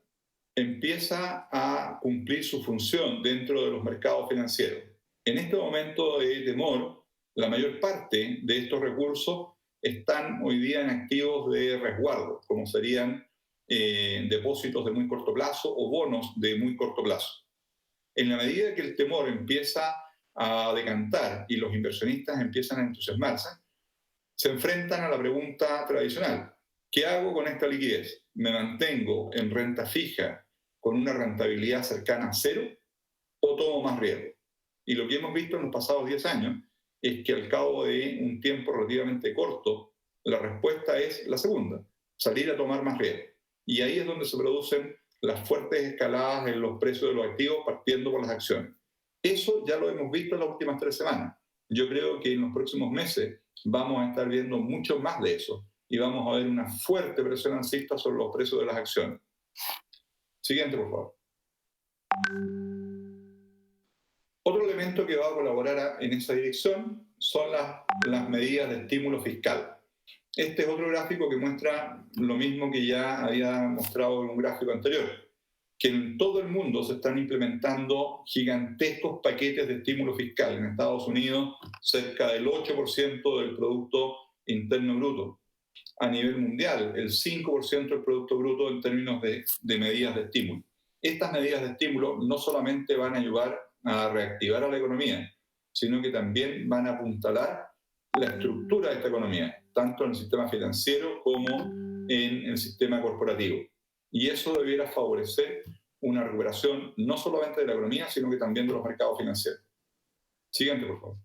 Speaker 3: empieza a cumplir su función dentro de los mercados financieros. En este momento de temor, la mayor parte de estos recursos están hoy día en activos de resguardo, como serían depósitos de muy corto plazo o bonos de muy corto plazo. En la medida que el temor empieza a decantar y los inversionistas empiezan a entusiasmarse, se enfrentan a la pregunta tradicional: ¿qué hago con esta liquidez? ¿Me mantengo en renta fija con una rentabilidad cercana a cero o tomo más riesgo? Y lo que hemos visto en los pasados 10 años es que al cabo de un tiempo relativamente corto, la respuesta es la segunda: salir a tomar más riesgo. Y ahí es donde se producen las fuertes escaladas en los precios de los activos, partiendo por las acciones. Eso ya lo hemos visto en las últimas 3 semanas. Yo creo que en los próximos meses vamos a estar viendo mucho más de eso y vamos a ver una fuerte presión alcista sobre los precios de las acciones. Siguiente, por favor. Otro elemento que va a colaborar en esa dirección son las medidas de estímulo fiscal. Este es otro gráfico que muestra lo mismo que ya había mostrado en un gráfico anterior, que en todo el mundo se están implementando gigantescos paquetes de estímulo fiscal. En Estados Unidos, cerca del 8% del Producto Interno Bruto. A nivel mundial, el 5% del Producto Bruto en términos de medidas de estímulo. Estas medidas de estímulo no solamente van a ayudar a reactivar a la economía, sino que también van a apuntalar la estructura de esta economía, tanto en el sistema financiero como en el sistema corporativo. Y eso debiera favorecer una recuperación no solamente de la economía, sino que también de los mercados financieros. Siguiente, por favor.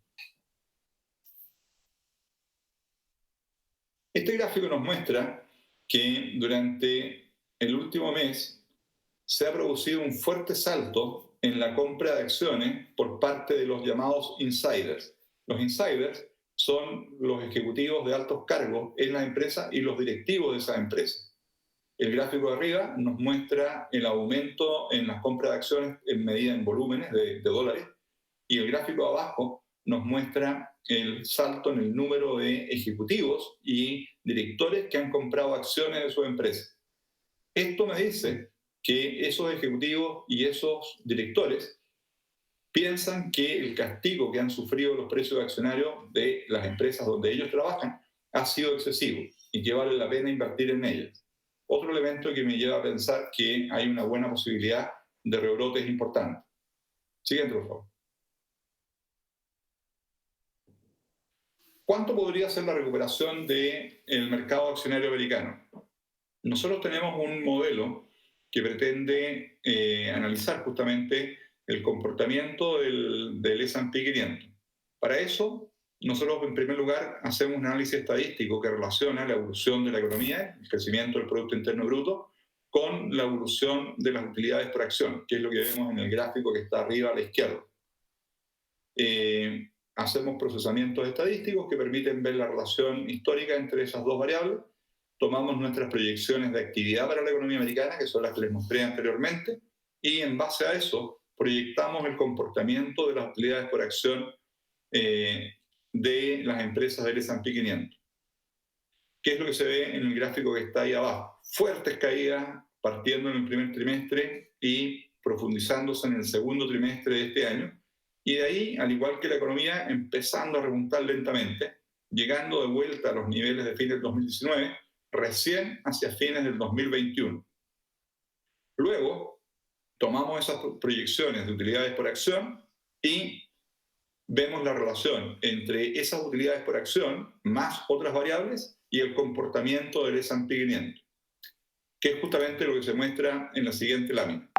Speaker 3: Este gráfico nos muestra que durante el último mes se ha producido un fuerte salto en la compra de acciones por parte de los llamados insiders. Los insiders son los ejecutivos de altos cargos en la empresa y los directivos de esas empresas. El gráfico de arriba nos muestra el aumento en las compras de acciones en medida en volúmenes de dólares, y el gráfico de abajo nos muestra el salto en el número de ejecutivos y directores que han comprado acciones de su empresa. Esto me dice que esos ejecutivos y esos directores piensan que el castigo que han sufrido los precios accionarios de las empresas donde ellos trabajan ha sido excesivo y que vale la pena invertir en ellas. Otro elemento que me lleva a pensar que hay una buena posibilidad de rebrotes importantes. Siguiente, por favor. ¿Cuánto podría ser la recuperación del mercado accionario americano? Nosotros tenemos un modelo que pretende analizar justamente el comportamiento del S&P 500. Para eso, nosotros en primer lugar hacemos un análisis estadístico que relaciona la evolución de la economía, el crecimiento del Producto Interno Bruto, con la evolución de las utilidades por acción, que es lo que vemos en el gráfico que está arriba a la izquierda. Hacemos procesamientos estadísticos que permiten ver la relación histórica entre esas dos variables. Tomamos nuestras proyecciones de actividad para la economía americana, que son las que les mostré anteriormente, y en base a eso proyectamos el comportamiento de las utilidades por acción de las empresas del S&P 500. ¿Qué es lo que se ve en el gráfico que está ahí abajo? Fuertes caídas partiendo en el primer trimestre y profundizándose en el segundo trimestre de este año, y de ahí, al igual que la economía, empezando a repuntar lentamente, llegando de vuelta a los niveles de fines del 2019, recién hacia fines del 2021. Luego, tomamos esas proyecciones de utilidades por acción y vemos la relación entre esas utilidades por acción más otras variables y el comportamiento del S&P 500, que es justamente lo que se muestra en la siguiente lámina.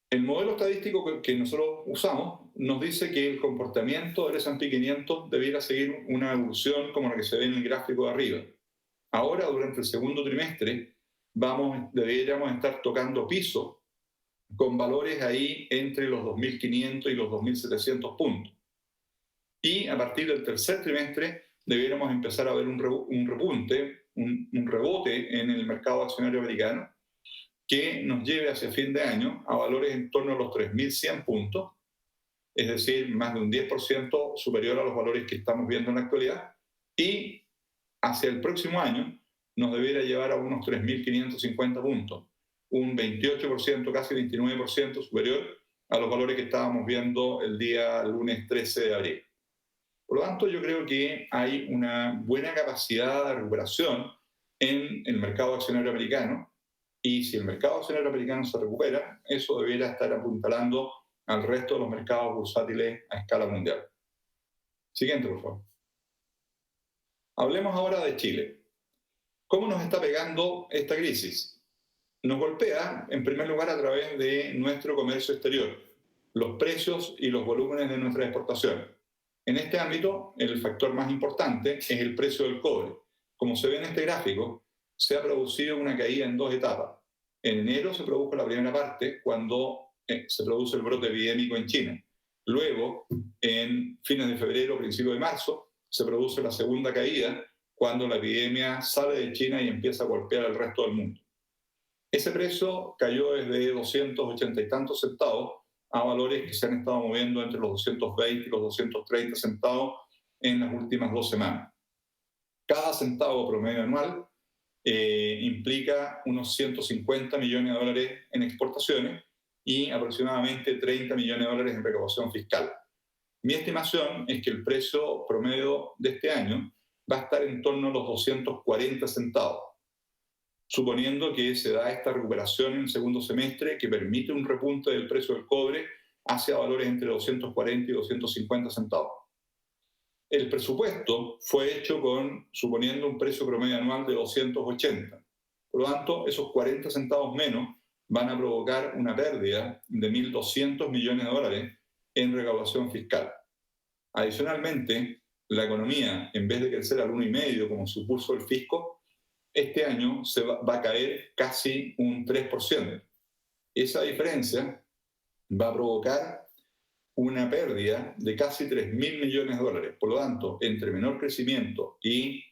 Speaker 3: El modelo estadístico que nosotros usamos nos dice que el comportamiento del S&P 500 debiera seguir una evolución como la que se ve en el gráfico de arriba. Ahora, durante el segundo trimestre, deberíamos estar tocando piso con valores ahí entre los 2.500 y los 2.700 puntos. Y a partir del tercer trimestre debiéramos empezar a ver un repunte, un rebote en el mercado accionario americano, que nos lleve hacia fin de año a valores en torno a los 3.100 puntos, es decir, más de un 10% superior a los valores que estamos viendo en la actualidad, y hacia el próximo año nos debiera llevar a unos 3.550 puntos, un 28%, casi 29% superior a los valores que estábamos viendo el día lunes 13 de abril. Por lo tanto, yo creo que hay una buena capacidad de recuperación en el mercado accionario americano, y si el mercado accionario americano se recupera, eso debiera estar apuntalando al resto de los mercados bursátiles a escala mundial. Siguiente, por favor. Hablemos ahora de Chile. ¿Cómo nos está pegando esta crisis? Nos golpea, en primer lugar, a través de nuestro comercio exterior, los precios y los volúmenes de nuestra exportación. En este ámbito, el factor más importante es el precio del cobre. Como se ve en este gráfico, se ha producido una caída en dos etapas. En enero se produjo la primera parte, cuando se produce el brote epidémico en China. Luego, en fines de febrero, principios de marzo, se produce la segunda caída, cuando la epidemia sale de China y empieza a golpear al resto del mundo. Ese precio cayó desde 280 y tantos centavos a valores que se han estado moviendo entre los 220 y los 230 centavos en las últimas 2 semanas. Cada centavo promedio anual implica unos 150 millones de dólares en exportaciones y aproximadamente 30 millones de dólares en recaudación fiscal. Mi estimación es que el precio promedio de este año va a estar en torno a los 240 centavos, suponiendo que se da esta recuperación en el segundo semestre que permite un repunte del precio del cobre hacia valores entre 240 y 250 centavos. El presupuesto fue hecho suponiendo un precio promedio anual de 280. Por lo tanto, esos 40 centavos menos van a provocar una pérdida de 1.200 millones de dólares en recaudación fiscal. Adicionalmente, la economía, en vez de crecer al 1,5% como supuso el fisco, este año va a caer casi un 3%. Esa diferencia va a provocar una pérdida de casi 3.000 millones de dólares. Por lo tanto, entre menor crecimiento y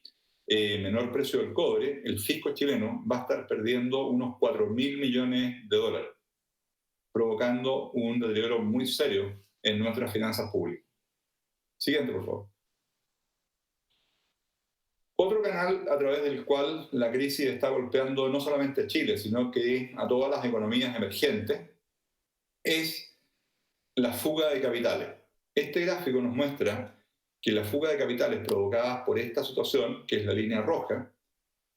Speaker 3: menor precio del cobre, el fisco chileno va a estar perdiendo unos 4.000 millones de dólares, provocando un deterioro muy serio en nuestras finanzas públicas. Siguiente, por favor. Otro canal a través del cual la crisis está golpeando no solamente a Chile, sino que a todas las economías emergentes, es la fuga de capitales. Este gráfico nos muestra que la fuga de capitales provocada por esta situación, que es la línea roja,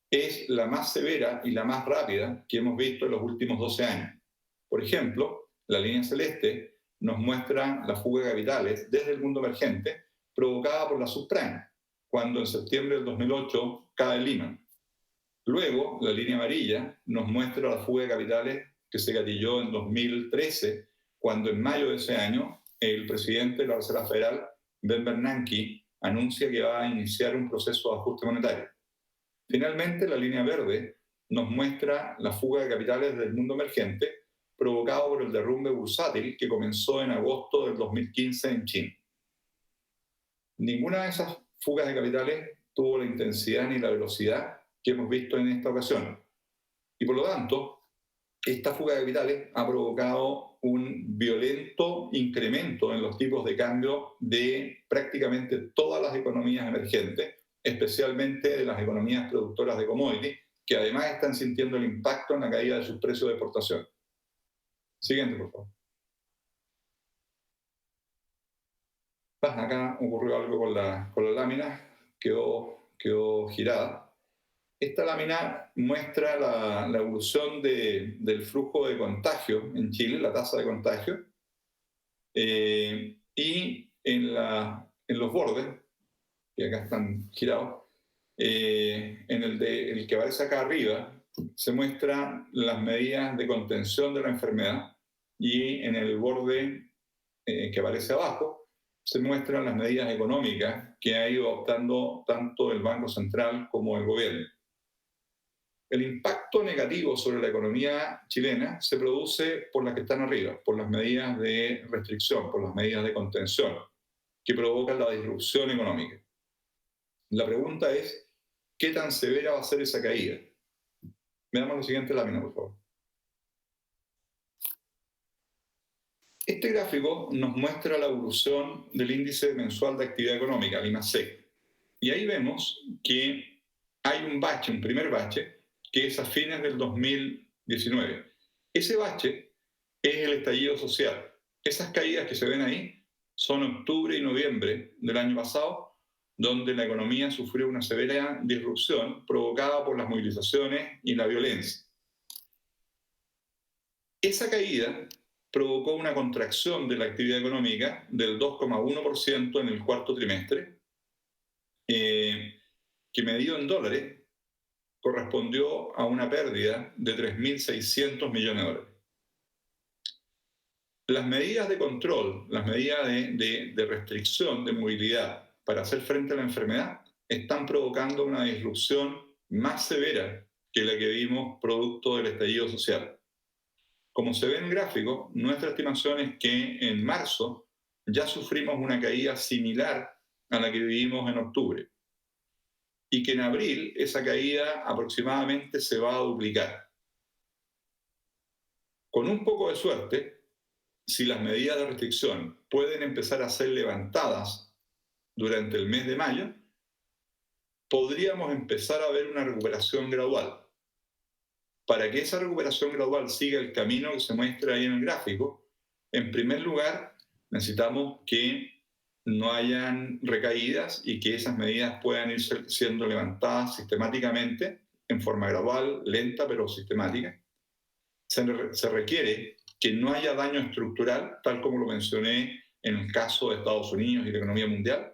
Speaker 3: es la más severa y la más rápida que hemos visto en los últimos 12 años. Por ejemplo, la línea celeste nos muestra la fuga de capitales desde el mundo emergente provocada por la subprime, cuando en septiembre del 2008 cae Lehman. Luego, la línea amarilla nos muestra la fuga de capitales que se gatilló en 2013, cuando en mayo de ese año el presidente de la Reserva Federal, Ben Bernanke, anuncia que va a iniciar un proceso de ajuste monetario. Finalmente, la línea verde nos muestra la fuga de capitales del mundo emergente provocado por el derrumbe bursátil que comenzó en agosto del 2015 en China. Ninguna de esas fugas de capitales tuvo la intensidad ni la velocidad que hemos visto en esta ocasión. Y por lo tanto, esta fuga de capitales ha provocado un violento incremento en los tipos de cambio de prácticamente todas las economías emergentes, especialmente de las economías productoras de commodities, que además están sintiendo el impacto en la caída de sus precios de exportación. Siguiente, por favor. Acá ocurrió algo con la lámina, quedó girada. Esta lámina muestra la evolución del flujo de contagio en Chile, la tasa de contagio, y en los bordes, que acá están girados, en el que aparece acá arriba, se muestran las medidas de contención de la enfermedad, y en el borde que aparece abajo se muestran las medidas económicas que ha ido adoptando tanto el Banco Central como el gobierno. El impacto negativo sobre la economía chilena se produce por las que están arriba, por las medidas de restricción, por las medidas de contención, que provocan la disrupción económica. La pregunta es, ¿qué tan severa va a ser esa caída? Veamos la siguiente lámina, por favor. Este gráfico nos muestra la evolución del índice mensual de actividad económica, el IMASEC. Y ahí vemos que hay un bache, un primer bache, que es a fines del 2019. Ese bache es el estallido social. Esas caídas que se ven ahí son octubre y noviembre del año pasado, donde la economía sufrió una severa disrupción provocada por las movilizaciones y la violencia. Esa caída provocó una contracción de la actividad económica del 2,1% en el cuarto trimestre, que medido en dólares correspondió a una pérdida de 3.600 millones de dólares. Las medidas de control, las medidas de restricción de movilidad para hacer frente a la enfermedad están provocando una disrupción más severa que la que vimos producto del estallido social. Como se ve en el gráfico, nuestra estimación es que en marzo ya sufrimos una caída similar a la que vivimos en octubre y que en abril esa caída aproximadamente se va a duplicar. Con un poco de suerte, si las medidas de restricción pueden empezar a ser levantadas durante el mes de mayo, podríamos empezar a ver una recuperación gradual. Para que esa recuperación gradual siga el camino que se muestra ahí en el gráfico, en primer lugar, necesitamos que no hayan recaídas y que esas medidas puedan ir siendo levantadas sistemáticamente, en forma gradual, lenta, pero sistemática. Se requiere que no haya daño estructural, tal como lo mencioné en el caso de Estados Unidos y la economía mundial.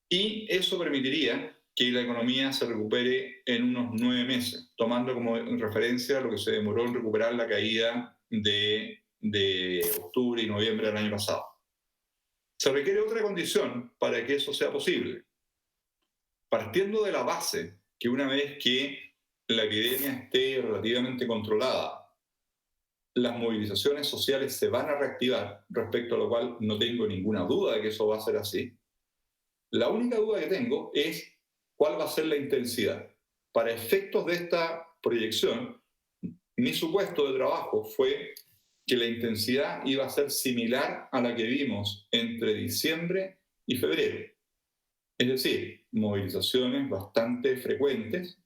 Speaker 3: Y eso permitiría que la economía se recupere en unos 9 meses, tomando como referencia lo que se demoró en recuperar la caída de octubre y noviembre del año pasado. Se requiere otra condición para que eso sea posible. Partiendo de la base que una vez que la epidemia esté relativamente controlada, las movilizaciones sociales se van a reactivar, respecto a lo cual no tengo ninguna duda de que eso va a ser así. La única duda que tengo es cuál va a ser la intensidad. Para efectos de esta proyección, mi supuesto de trabajo fue que la intensidad iba a ser similar a la que vimos entre diciembre y febrero. Es decir, movilizaciones bastante frecuentes,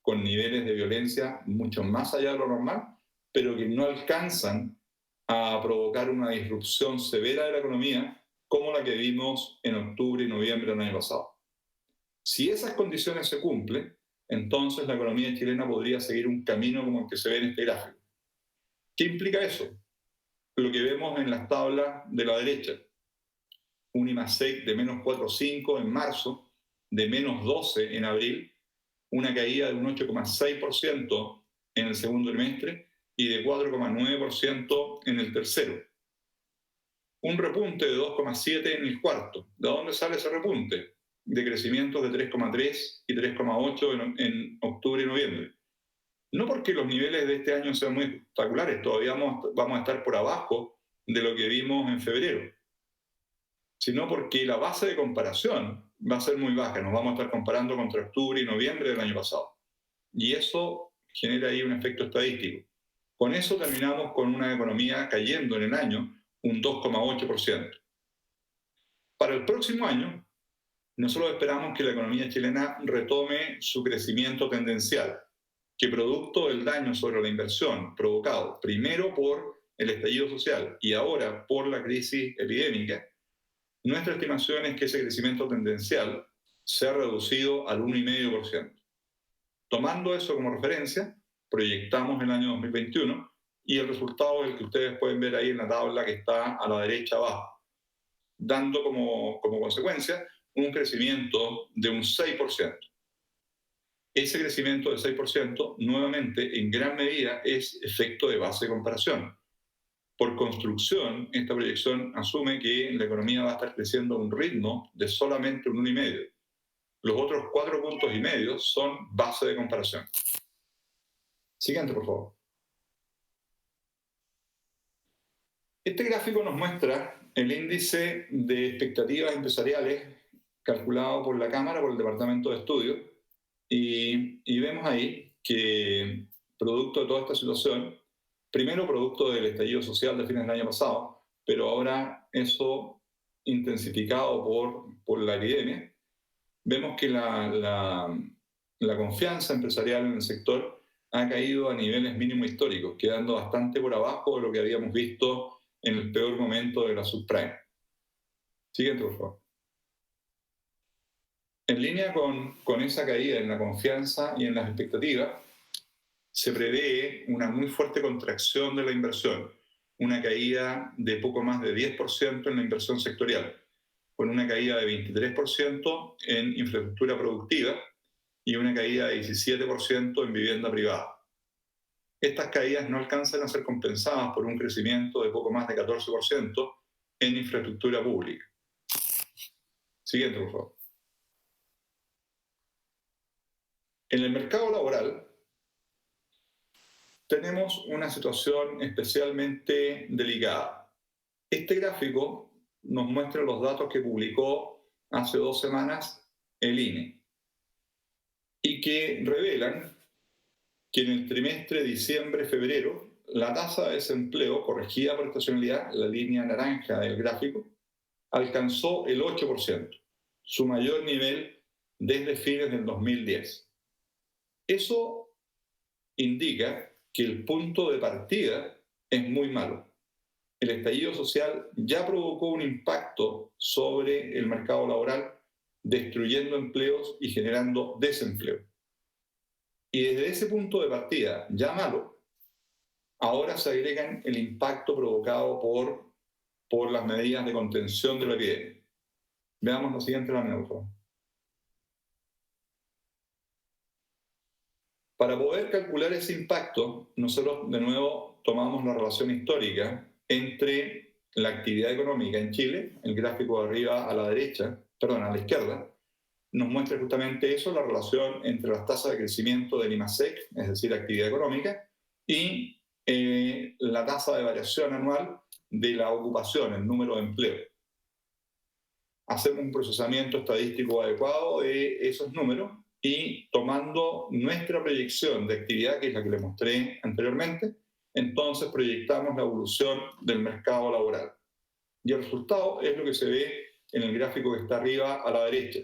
Speaker 3: con niveles de violencia mucho más allá de lo normal, pero que no alcanzan a provocar una disrupción severa de la economía como la que vimos en octubre y noviembre del año pasado. Si esas condiciones se cumplen, entonces la economía chilena podría seguir un camino como el que se ve en este gráfico. ¿Qué implica eso? Lo que vemos en las tablas de la derecha. Un IMASEC de menos 4,5 en marzo, de menos 12 en abril, una caída de un 8,6% en el segundo trimestre y de 4,9% en el tercero. Un repunte de 2,7 en el cuarto. ¿De dónde sale ese repunte? De crecimientos de 3,3 y 3,8 en octubre y noviembre. No porque los niveles de este año sean muy espectaculares, todavía vamos a estar por abajo de lo que vimos en febrero, sino porque la base de comparación va a ser muy baja. Nos vamos a estar comparando contra octubre y noviembre del año pasado. Y eso genera ahí un efecto estadístico. Con eso terminamos con una economía cayendo en el año un 2,8%. Para el próximo año, nosotros esperamos que la economía chilena retome su crecimiento tendencial, que producto del daño sobre la inversión provocado primero por el estallido social y ahora por la crisis epidémica, nuestra estimación es que ese crecimiento tendencial se ha reducido al 1,5%. Tomando eso como referencia, proyectamos el año 2021 y el resultado es el que ustedes pueden ver ahí en la tabla que está a la derecha abajo, dando como consecuencia un crecimiento de un 6%. Ese crecimiento del 6%, nuevamente, en gran medida, es efecto de base de comparación. Por construcción, esta proyección asume que la economía va a estar creciendo a un ritmo de solamente un 1,5%. Los otros 4,5 puntos son base de comparación. Siguiente, por favor. Este gráfico nos muestra el índice de expectativas empresariales calculado por la Cámara, por el Departamento de Estudios, y vemos ahí que, producto de toda esta situación, Primero, producto del estallido social de fines del año pasado, pero ahora eso intensificado por la epidemia, vemos que la confianza empresarial en el sector ha caído a niveles mínimos históricos, quedando bastante por abajo de lo que habíamos visto en el peor momento de la subprime. Siguiente, por favor. En línea con esa caída en la confianza y en las expectativas, se prevé una muy fuerte contracción de la inversión, una caída de poco más de 10% en la inversión sectorial, con una caída de 23% en infraestructura productiva y una caída de 17% en vivienda privada. Estas caídas no alcanzan a ser compensadas por un crecimiento de poco más de 14% en infraestructura pública. Siguiente, por favor. En el mercado laboral tenemos una situación especialmente delicada. Este gráfico nos muestra los datos que publicó hace 2 semanas el INE y que revelan que en el trimestre diciembre-febrero la tasa de desempleo corregida por estacionalidad, la línea naranja del gráfico, alcanzó el 8%, su mayor nivel desde fines del 2010. Eso indica que el punto de partida es muy malo. El estallido social ya provocó un impacto sobre el mercado laboral, destruyendo empleos y generando desempleo. Y desde ese punto de partida ya malo, ahora se agregan el impacto provocado por las medidas de contención de la epidemia. Veamos lo siguiente, la por favor. Para poder calcular ese impacto, nosotros de nuevo tomamos la relación histórica entre la actividad económica en Chile, el gráfico de arriba a la derecha, perdón, a la izquierda, nos muestra justamente eso, la relación entre las tasas de crecimiento del IMASEC, es decir, actividad económica, y la tasa de variación anual de la ocupación, el número de empleo. Hacemos un procesamiento estadístico adecuado de esos números y tomando nuestra proyección de actividad, que es la que les mostré anteriormente, entonces proyectamos la evolución del mercado laboral. Y el resultado es lo que se ve en el gráfico que está arriba a la derecha.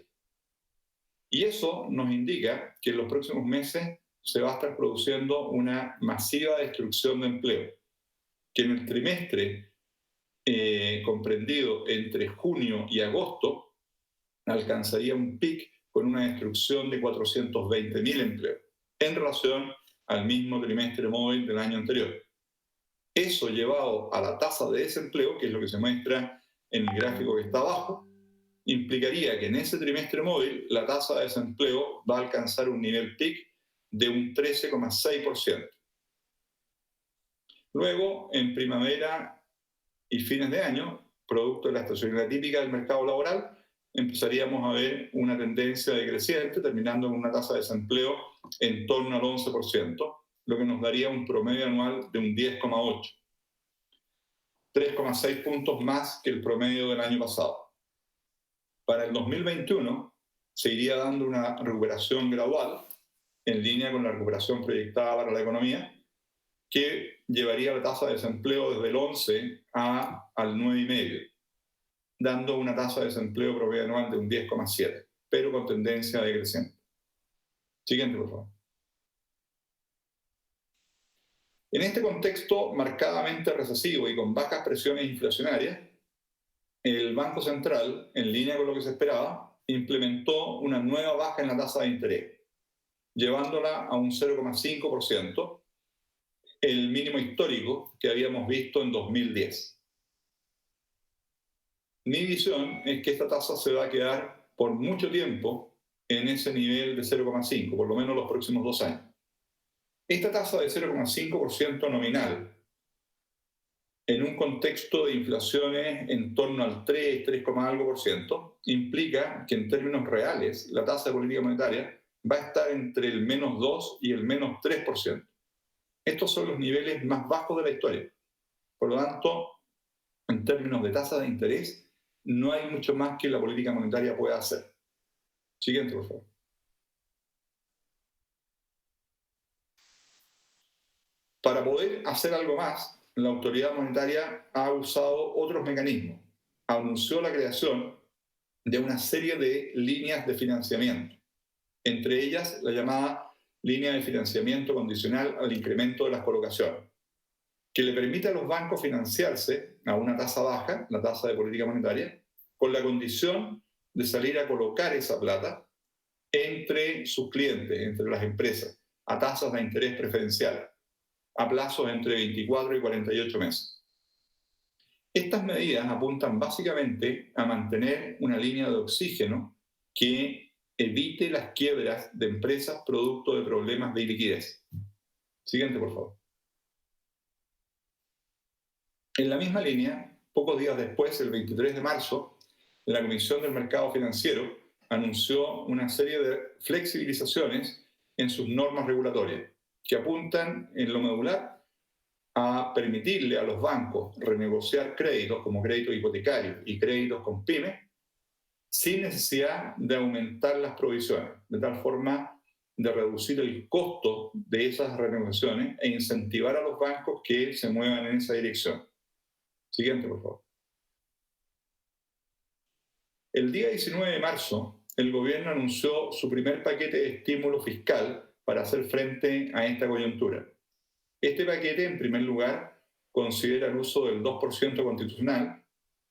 Speaker 3: Y eso nos indica que en los próximos meses se va a estar produciendo una masiva destrucción de empleo, que en el trimestre comprendido entre junio y agosto alcanzaría un pic con una destrucción de 420.000 empleos en relación al mismo trimestre móvil del año anterior. Eso llevado a la tasa de desempleo, que es lo que se muestra en el gráfico que está abajo, implicaría que en ese trimestre móvil la tasa de desempleo va a alcanzar un nivel peak de un 13,6%. Luego, en primavera y fines de año, producto de la estacionalidad típica del mercado laboral, empezaríamos a ver una tendencia decreciente, terminando en una tasa de desempleo en torno al 11%, lo que nos daría un promedio anual de un 10,8%, 3,6 puntos más que el promedio del año pasado. Para el 2021 se iría dando una recuperación gradual, en línea con la recuperación proyectada para la economía, que llevaría la tasa de desempleo desde el 11 al 9,5%, dando una tasa de desempleo promedio anual de un 10,7%, pero con tendencia decreciente. Siguiente, por favor. En este contexto marcadamente recesivo y con bajas presiones inflacionarias, el Banco Central, en línea con lo que se esperaba, implementó una nueva baja en la tasa de interés, llevándola a un 0,5%, el mínimo histórico que habíamos visto en 2010. Mi visión es que esta tasa se va a quedar por mucho tiempo en ese nivel de 0,5, por lo menos los próximos 2 años. Esta tasa de 0,5% nominal, en un contexto de inflaciones en torno al 3 algo por ciento, implica que en términos reales la tasa de política monetaria va a estar entre el -2 y el -3%. Estos son los niveles más bajos de la historia. Por lo tanto, en términos de tasa de interés, no hay mucho más que la política monetaria pueda hacer. Siguiente, por favor. Para poder hacer algo más, la autoridad monetaria ha usado otros mecanismos. Anunció la creación de una serie de líneas de financiamiento, entre ellas la llamada línea de financiamiento condicional al incremento de las colocaciones, que le permite a los bancos financiarse a una tasa baja, la tasa de política monetaria, con la condición de salir a colocar esa plata entre sus clientes, entre las empresas, a tasas de interés preferenciales, a plazos entre 24 y 48 meses. Estas medidas apuntan básicamente a mantener una línea de oxígeno que evite las quiebras de empresas producto de problemas de liquidez. Siguiente, por favor. En la misma línea, pocos días después, el 23 de marzo, la Comisión del Mercado Financiero anunció una serie de flexibilizaciones en sus normas regulatorias que apuntan en lo medular a permitirle a los bancos renegociar créditos como créditos hipotecarios y créditos con pymes sin necesidad de aumentar las provisiones, de tal forma de reducir el costo de esas renegociaciones e incentivar a los bancos que se muevan en esa dirección. Siguiente, por favor. El día 19 de marzo, el gobierno anunció su primer paquete de estímulo fiscal para hacer frente a esta coyuntura. Este paquete, en primer lugar, considera el uso del 2% constitucional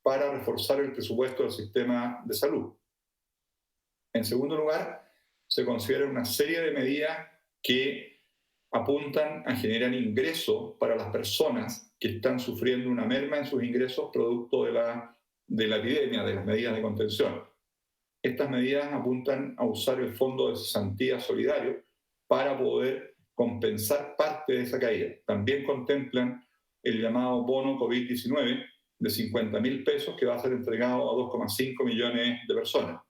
Speaker 3: para reforzar el presupuesto del sistema de salud. En segundo lugar, se considera una serie de medidas que apuntan a generar ingresos para las personas que están sufriendo una merma en sus ingresos producto de la epidemia, de las medidas de contención. Estas medidas apuntan a usar el Fondo de Cesantía Solidario para poder compensar parte de esa caída. También contemplan el llamado bono COVID-19 de 50.000 pesos que va a ser entregado a 2,5 millones de personas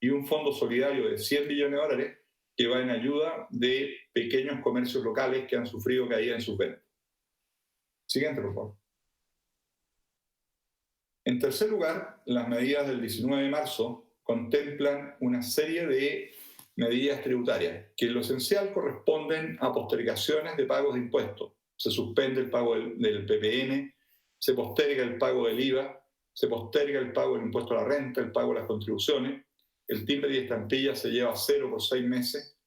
Speaker 3: y un fondo solidario de 100 millones de dólares que va en ayuda de pequeños comercios locales que han sufrido caída en sus ventas. Siguiente, por favor. En tercer lugar, las medidas del 19 de marzo contemplan una serie de medidas tributarias que en lo esencial corresponden a postergaciones de pagos de impuestos. Se suspende el pago del PPN, se posterga el pago del IVA, se posterga el pago del impuesto a la renta, el pago de las contribuciones, el timbre y estampilla se lleva a cero por 6 meses,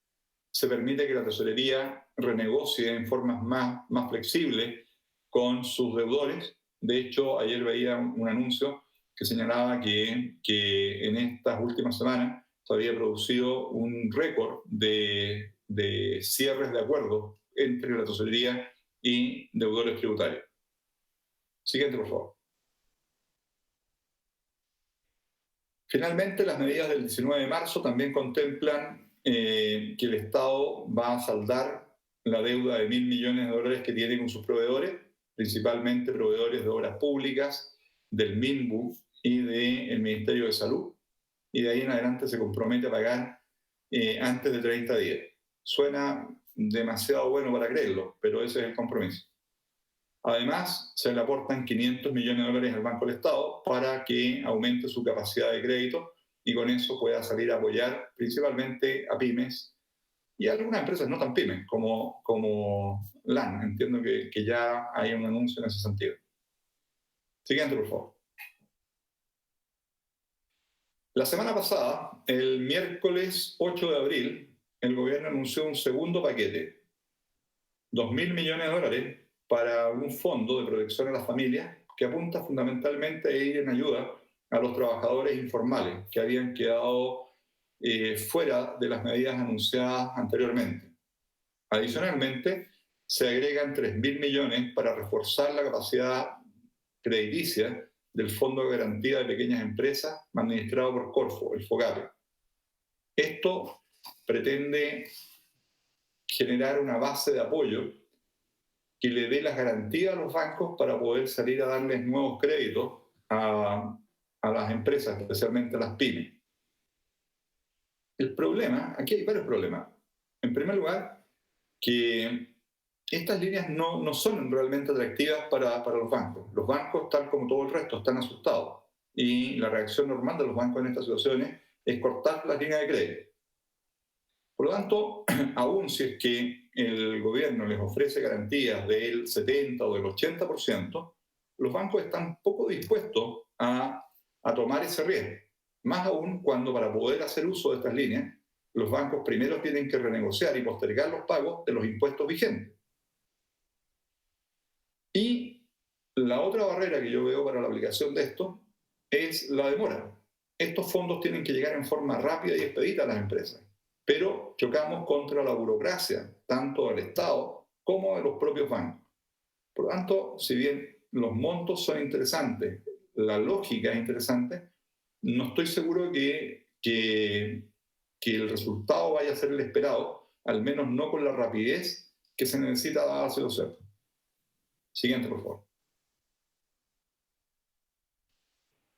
Speaker 3: se permite que la tesorería renegocie en formas más flexibles con sus deudores. De hecho, ayer veía un anuncio que señalaba que en estas últimas semanas se había producido un récord de cierres de acuerdos entre la tesorería y deudores tributarios. Siguiente, por favor. Finalmente, las medidas del 19 de marzo también contemplan que el Estado va a saldar la deuda de 1.000 millones de dólares que tiene con sus proveedores, principalmente proveedores de obras públicas, del MINBU y del Ministerio de Salud, y de ahí en adelante se compromete a pagar antes de 30 días. Suena demasiado bueno para creerlo, pero ese es el compromiso. Además, se le aportan 500 millones de dólares al Banco del Estado para que aumente su capacidad de crédito y con eso pueda salir a apoyar principalmente a pymes y a algunas empresas no tan pymes como LAN. Entiendo que ya hay un anuncio en ese sentido. Siguiente, por favor. La semana pasada, el miércoles 8 de abril, el gobierno anunció un segundo paquete, 2.000 millones de dólares para un fondo de protección a las familias que apunta fundamentalmente a ir en ayuda a los trabajadores informales que habían quedado fuera de las medidas anunciadas anteriormente. Adicionalmente, se agregan 3.000 millones para reforzar la capacidad crediticia del Fondo de Garantía de Pequeñas Empresas administrado por Corfo, el FOGAPE. Esto pretende generar una base de apoyo que le dé las garantías a los bancos para poder salir a darles nuevos créditos a las empresas, especialmente a las pymes. El problema, aquí hay varios problemas. En primer lugar, que estas líneas no son realmente atractivas para los bancos. Los bancos, tal como todo el resto, están asustados. Y la reacción normal de los bancos en estas situaciones es cortar las líneas de crédito. Por lo tanto, aún si es que el gobierno les ofrece garantías del 70 o del 80%, los bancos están poco dispuestos a tomar ese riesgo. Más aún cuando para poder hacer uso de estas líneas, los bancos primero tienen que renegociar y postergar los pagos de los impuestos vigentes. Y la otra barrera que yo veo para la aplicación de esto es la demora. Estos fondos tienen que llegar en forma rápida y expedita a las empresas, pero chocamos contra la burocracia, tanto del Estado como de los propios bancos. Por lo tanto, si bien los montos son interesantes, la lógica es interesante, no estoy seguro que el resultado vaya a ser el esperado, al menos no con la rapidez que se necesita dada la situación. Siguiente, por favor.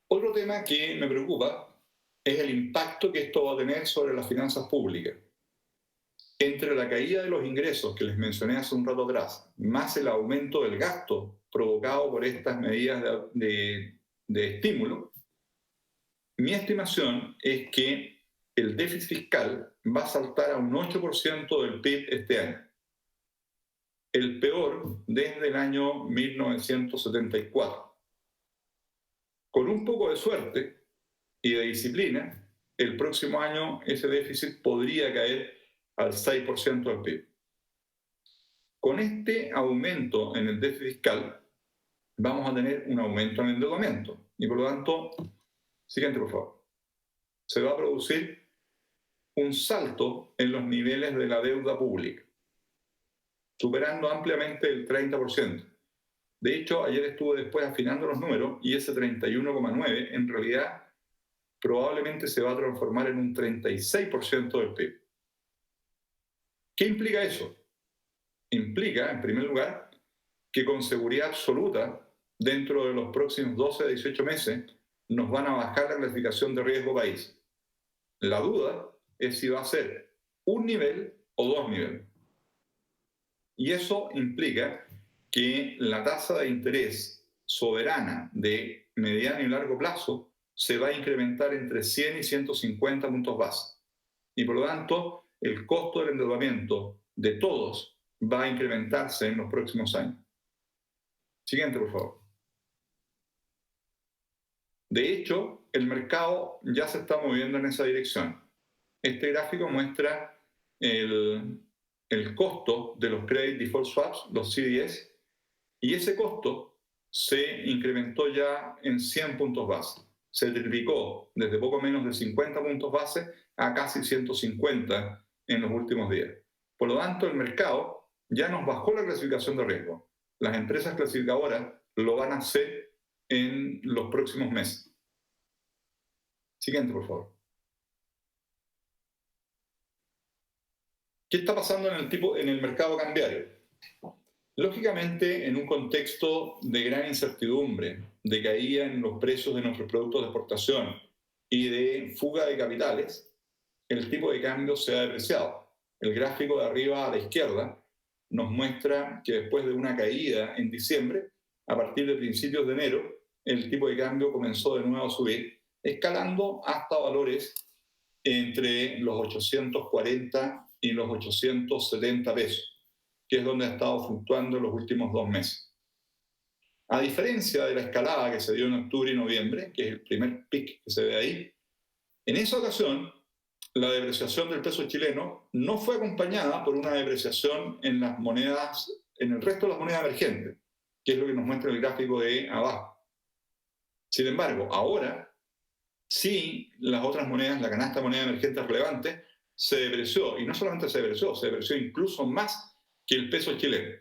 Speaker 3: Otro tema que me preocupa es el impacto que esto va a tener sobre las finanzas públicas. Entre la caída de los ingresos que les mencioné hace un rato atrás, más el aumento del gasto provocado por estas medidas de estímulo, mi estimación es que el déficit fiscal va a saltar a un 8% del PIB este año. El peor desde el año 1974. Con un poco de suerte y de disciplina, el próximo año ese déficit podría caer al 6% del PIB. Con este aumento en el déficit fiscal, vamos a tener un aumento en el endeudamiento. Y por lo tanto, siguiente, por favor. Se va a producir un salto en los niveles de la deuda pública, superando ampliamente el 30%. De hecho, ayer estuve después afinando los números y ese 31,9 en realidad probablemente se va a transformar en un 36% del PIB. ¿Qué implica eso? Implica, en primer lugar, que con seguridad absoluta, dentro de los próximos 12 a 18 meses, nos van a bajar la clasificación de riesgo país. La duda es si va a ser un nivel o dos niveles. Y eso implica que la tasa de interés soberana de mediano y largo plazo se va a incrementar entre 100 y 150 puntos base. Y por lo tanto, el costo del endeudamiento de todos va a incrementarse en los próximos años. Siguiente, por favor. De hecho, el mercado ya se está moviendo en esa dirección. Este gráfico muestra el costo de los Credit Default Swaps, los CDS, y ese costo se incrementó ya en 100 puntos base. Se triplicó desde poco menos de 50 puntos base a casi 150 en los últimos días. Por lo tanto, el mercado ya nos bajó la clasificación de riesgo. Las empresas clasificadoras lo van a hacer en los próximos meses. Siguiente, por favor. ¿Qué está pasando en el mercado cambiario? Lógicamente, en un contexto de gran incertidumbre, de caída en los precios de nuestros productos de exportación y de fuga de capitales, el tipo de cambio se ha depreciado. El gráfico de arriba a la izquierda nos muestra que después de una caída en diciembre, a partir de principios de enero, el tipo de cambio comenzó de nuevo a subir, escalando hasta valores entre los 840 y los 870 pesos, que es donde ha estado fluctuando en los últimos 2 meses. A diferencia de la escalada que se dio en octubre y noviembre, que es el primer pic que se ve ahí, en esa ocasión la depreciación del peso chileno no fue acompañada por una depreciación en las monedas, en el resto de las monedas emergentes, que es lo que nos muestra el gráfico de abajo. Sin embargo, ahora sí las otras monedas, la canasta de monedas emergentes relevantes, se depreció, y no solamente se depreció incluso más que el peso chileno.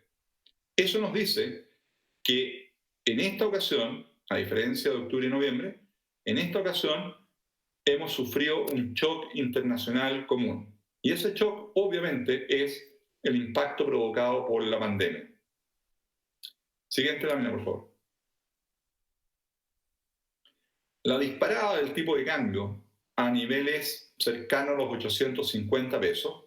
Speaker 3: Eso nos dice que en esta ocasión, a diferencia de octubre y noviembre, en esta ocasión hemos sufrido un shock internacional común. Y ese shock, obviamente, es el impacto provocado por la pandemia. Siguiente lámina, por favor. La disparada del tipo de cambio a niveles cercanos a los 850 pesos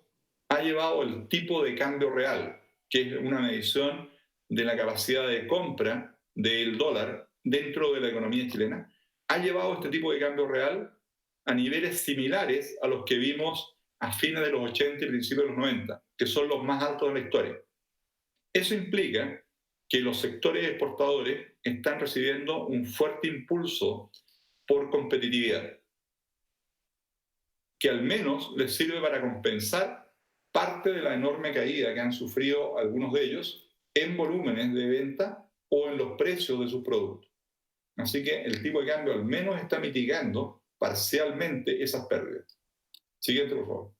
Speaker 3: ha llevado el tipo de cambio real, que es una medición de la capacidad de compra del dólar dentro de la economía chilena, ha llevado este tipo de cambio real a niveles similares a los que vimos a fines de los 80 y principios de los 90, que son los más altos de la historia. Eso implica que los sectores exportadores están recibiendo un fuerte impulso por competitividad, que al menos les sirve para compensar parte de la enorme caída que han sufrido algunos de ellos en volúmenes de venta o en los precios de sus productos. Así que el tipo de cambio al menos está mitigando parcialmente esas pérdidas. Siguiente, por favor.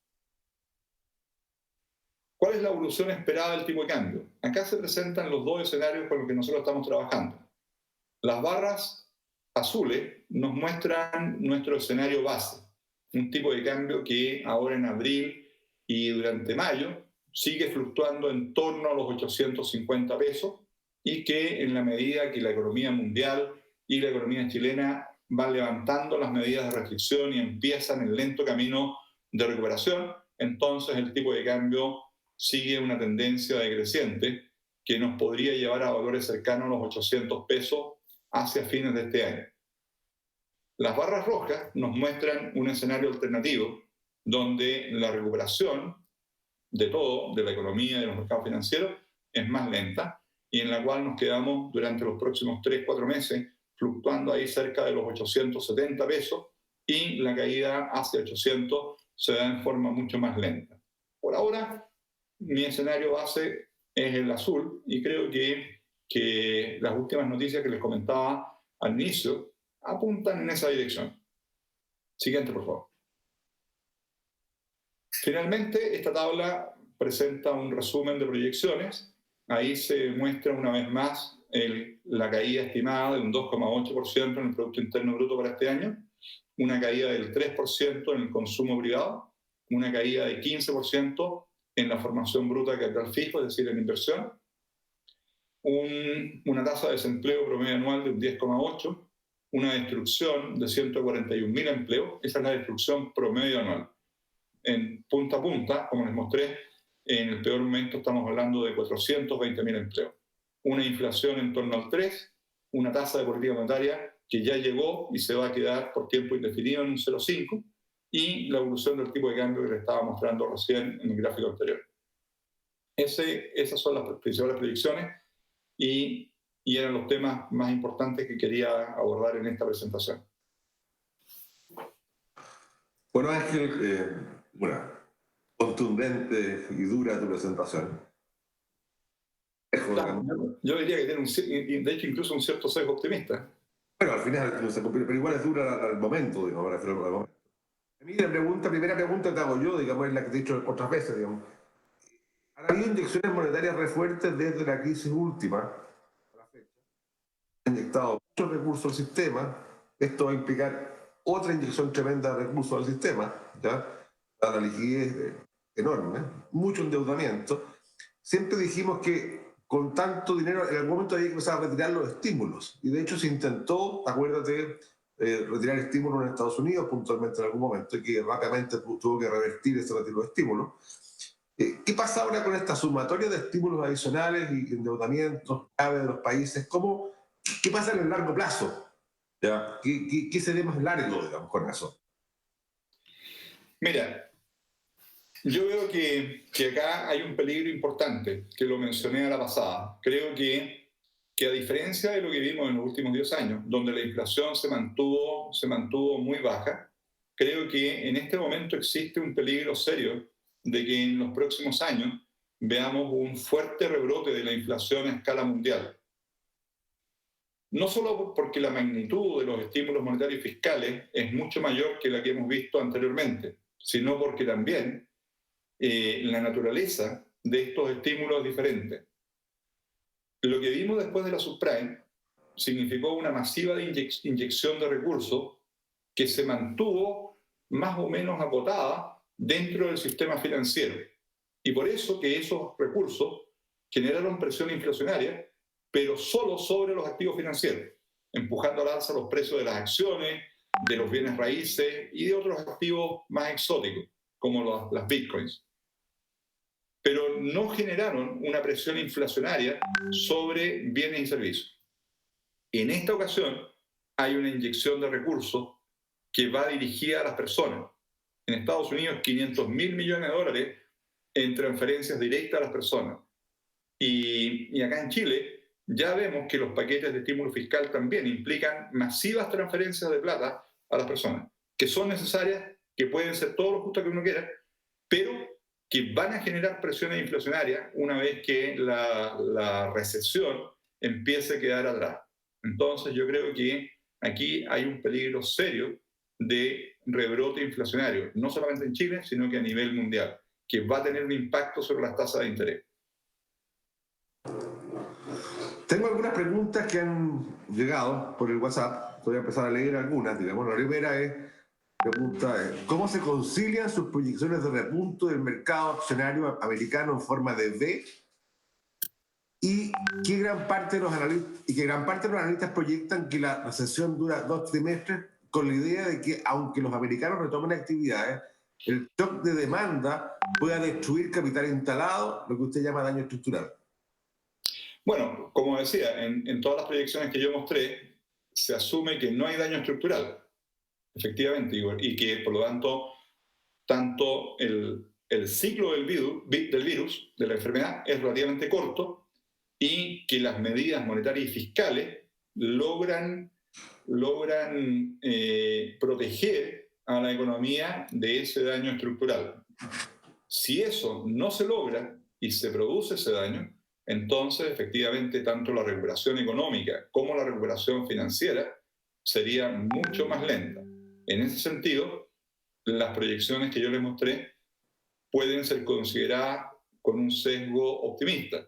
Speaker 3: ¿Cuál es la evolución esperada del tipo de cambio? Acá se presentan los dos escenarios con los que nosotros estamos trabajando. Las barras azules nos muestran nuestro escenario base, un tipo de cambio que ahora en abril y durante mayo sigue fluctuando en torno a los 850 pesos y que en la medida que la economía mundial y la economía chilena van levantando las medidas de restricción y empiezan el lento camino de recuperación, entonces el tipo de cambio sigue una tendencia decreciente que nos podría llevar a valores cercanos a los 800 pesos hacia fines de este año. Las barras rojas nos muestran un escenario alternativo donde la recuperación de todo, de la economía y de los mercados financieros, es más lenta y en la cual nos quedamos durante los próximos 3-4 meses fluctuando ahí cerca de los 870 pesos y la caída hacia 800 se da en forma mucho más lenta. Por ahora, mi escenario base es el azul y creo que las últimas noticias que les comentaba al inicio apuntan en esa dirección. Siguiente, por favor. Finalmente, esta tabla presenta un resumen de proyecciones. Ahí se muestra una vez más la caída estimada de un 2,8% en el Producto Interno Bruto para este año, una caída del 3% en el consumo privado, una caída de 15% en la formación bruta de capital fijo, es decir, en inversión, una tasa de desempleo promedio anual de un 10,8%, una destrucción de 141.000 empleos, esa es la destrucción promedio anual. En punta a punta, como les mostré, en el peor momento estamos hablando de 420.000 empleos. Una inflación en torno al 3%, una tasa de política monetaria que ya llegó y se va a quedar por tiempo indefinido en un 0,5%, y la evolución del tipo de cambio que les estaba mostrando recién en el gráfico anterior. Esas son las principales predicciones y eran los temas más importantes que quería abordar en esta presentación.
Speaker 2: Bueno, Ángel, contundente y dura tu presentación.
Speaker 3: Yo diría que tiene de hecho incluso un cierto sesgo optimista.
Speaker 2: Bueno, al final, pero igual es dura al momento, digamos, al momento. A mí la primera pregunta que hago yo, digamos, es la que te he dicho otras veces, digamos. ¿Han habido inyecciones monetarias re fuertes desde la crisis última a la fecha? Han inyectado muchos recursos al sistema. Esto va a implicar otra inyección tremenda de recursos al sistema, ¿ya? La liquidez enorme, mucho endeudamiento. Siempre dijimos que con tanto dinero en algún momento había que empezar a retirar los estímulos. Y de hecho se intentó, acuérdate, retirar estímulos en Estados Unidos puntualmente en algún momento y que rápidamente tuvo que revertir ese retiro de estímulos. ¿Qué pasa ahora con esta sumatoria de estímulos adicionales y endeudamientos clave de los países? ¿Qué pasa en el largo plazo? ¿Ya? ¿Qué se ve más largo, digamos, con eso?
Speaker 3: Mira, yo veo que acá hay un peligro importante, que lo mencioné a la pasada. Creo que a diferencia de lo que vimos en los últimos 10 años, donde la inflación se mantuvo muy baja, creo que en este momento existe un peligro serio de que en los próximos años veamos un fuerte rebrote de la inflación a escala mundial. No solo porque la magnitud de los estímulos monetarios y fiscales es mucho mayor que la que hemos visto anteriormente, sino porque también la naturaleza de estos estímulos es diferente. Lo que vimos después de la subprime significó una masiva inyección de recursos que se mantuvo más o menos acotada dentro del sistema financiero. Y por eso que esos recursos generaron presión inflacionaria, pero solo sobre los activos financieros, empujando al alza los precios de las acciones, de los bienes raíces y de otros activos más exóticos, como las bitcoins. Pero no generaron una presión inflacionaria sobre bienes y servicios. En esta ocasión hay una inyección de recursos que va dirigida a las personas. en Estados Unidos 500.000 millones de dólares en transferencias directas a las personas. Y acá en Chile ya vemos que los paquetes de estímulo fiscal también implican masivas transferencias de plata a las personas, que son necesarias, que pueden ser todo lo justo que uno quiera, pero que van a generar presiones inflacionarias una vez que la recesión empiece a quedar atrás. Entonces yo creo que aquí hay un peligro serio de rebrote inflacionario, no solamente en Chile, sino que a nivel mundial, que va a tener un impacto sobre las tasas de interés.
Speaker 2: Tengo algunas preguntas que han llegado por el WhatsApp. Voy a empezar a leer algunas. Digamos, la primera pregunta es, ¿cómo se concilian sus proyecciones de repunto del mercado accionario americano en forma de V? Y que gran parte de los analistas proyectan que la recesión dura 2 trimestres, con la idea de que, aunque los americanos retomen actividades, el shock de demanda pueda destruir capital instalado, lo que usted llama daño estructural.
Speaker 3: Bueno, como decía, en todas las proyecciones que yo mostré, se asume que no hay daño estructural, efectivamente, y que, por lo tanto el ciclo del virus, de la enfermedad, es relativamente corto y que las medidas monetarias y fiscales logran proteger a la economía de ese daño estructural. Si eso no se logra y se produce ese daño, entonces efectivamente tanto la recuperación económica como la recuperación financiera sería mucho más lenta. En ese sentido, las proyecciones que yo les mostré pueden ser consideradas con un sesgo optimista,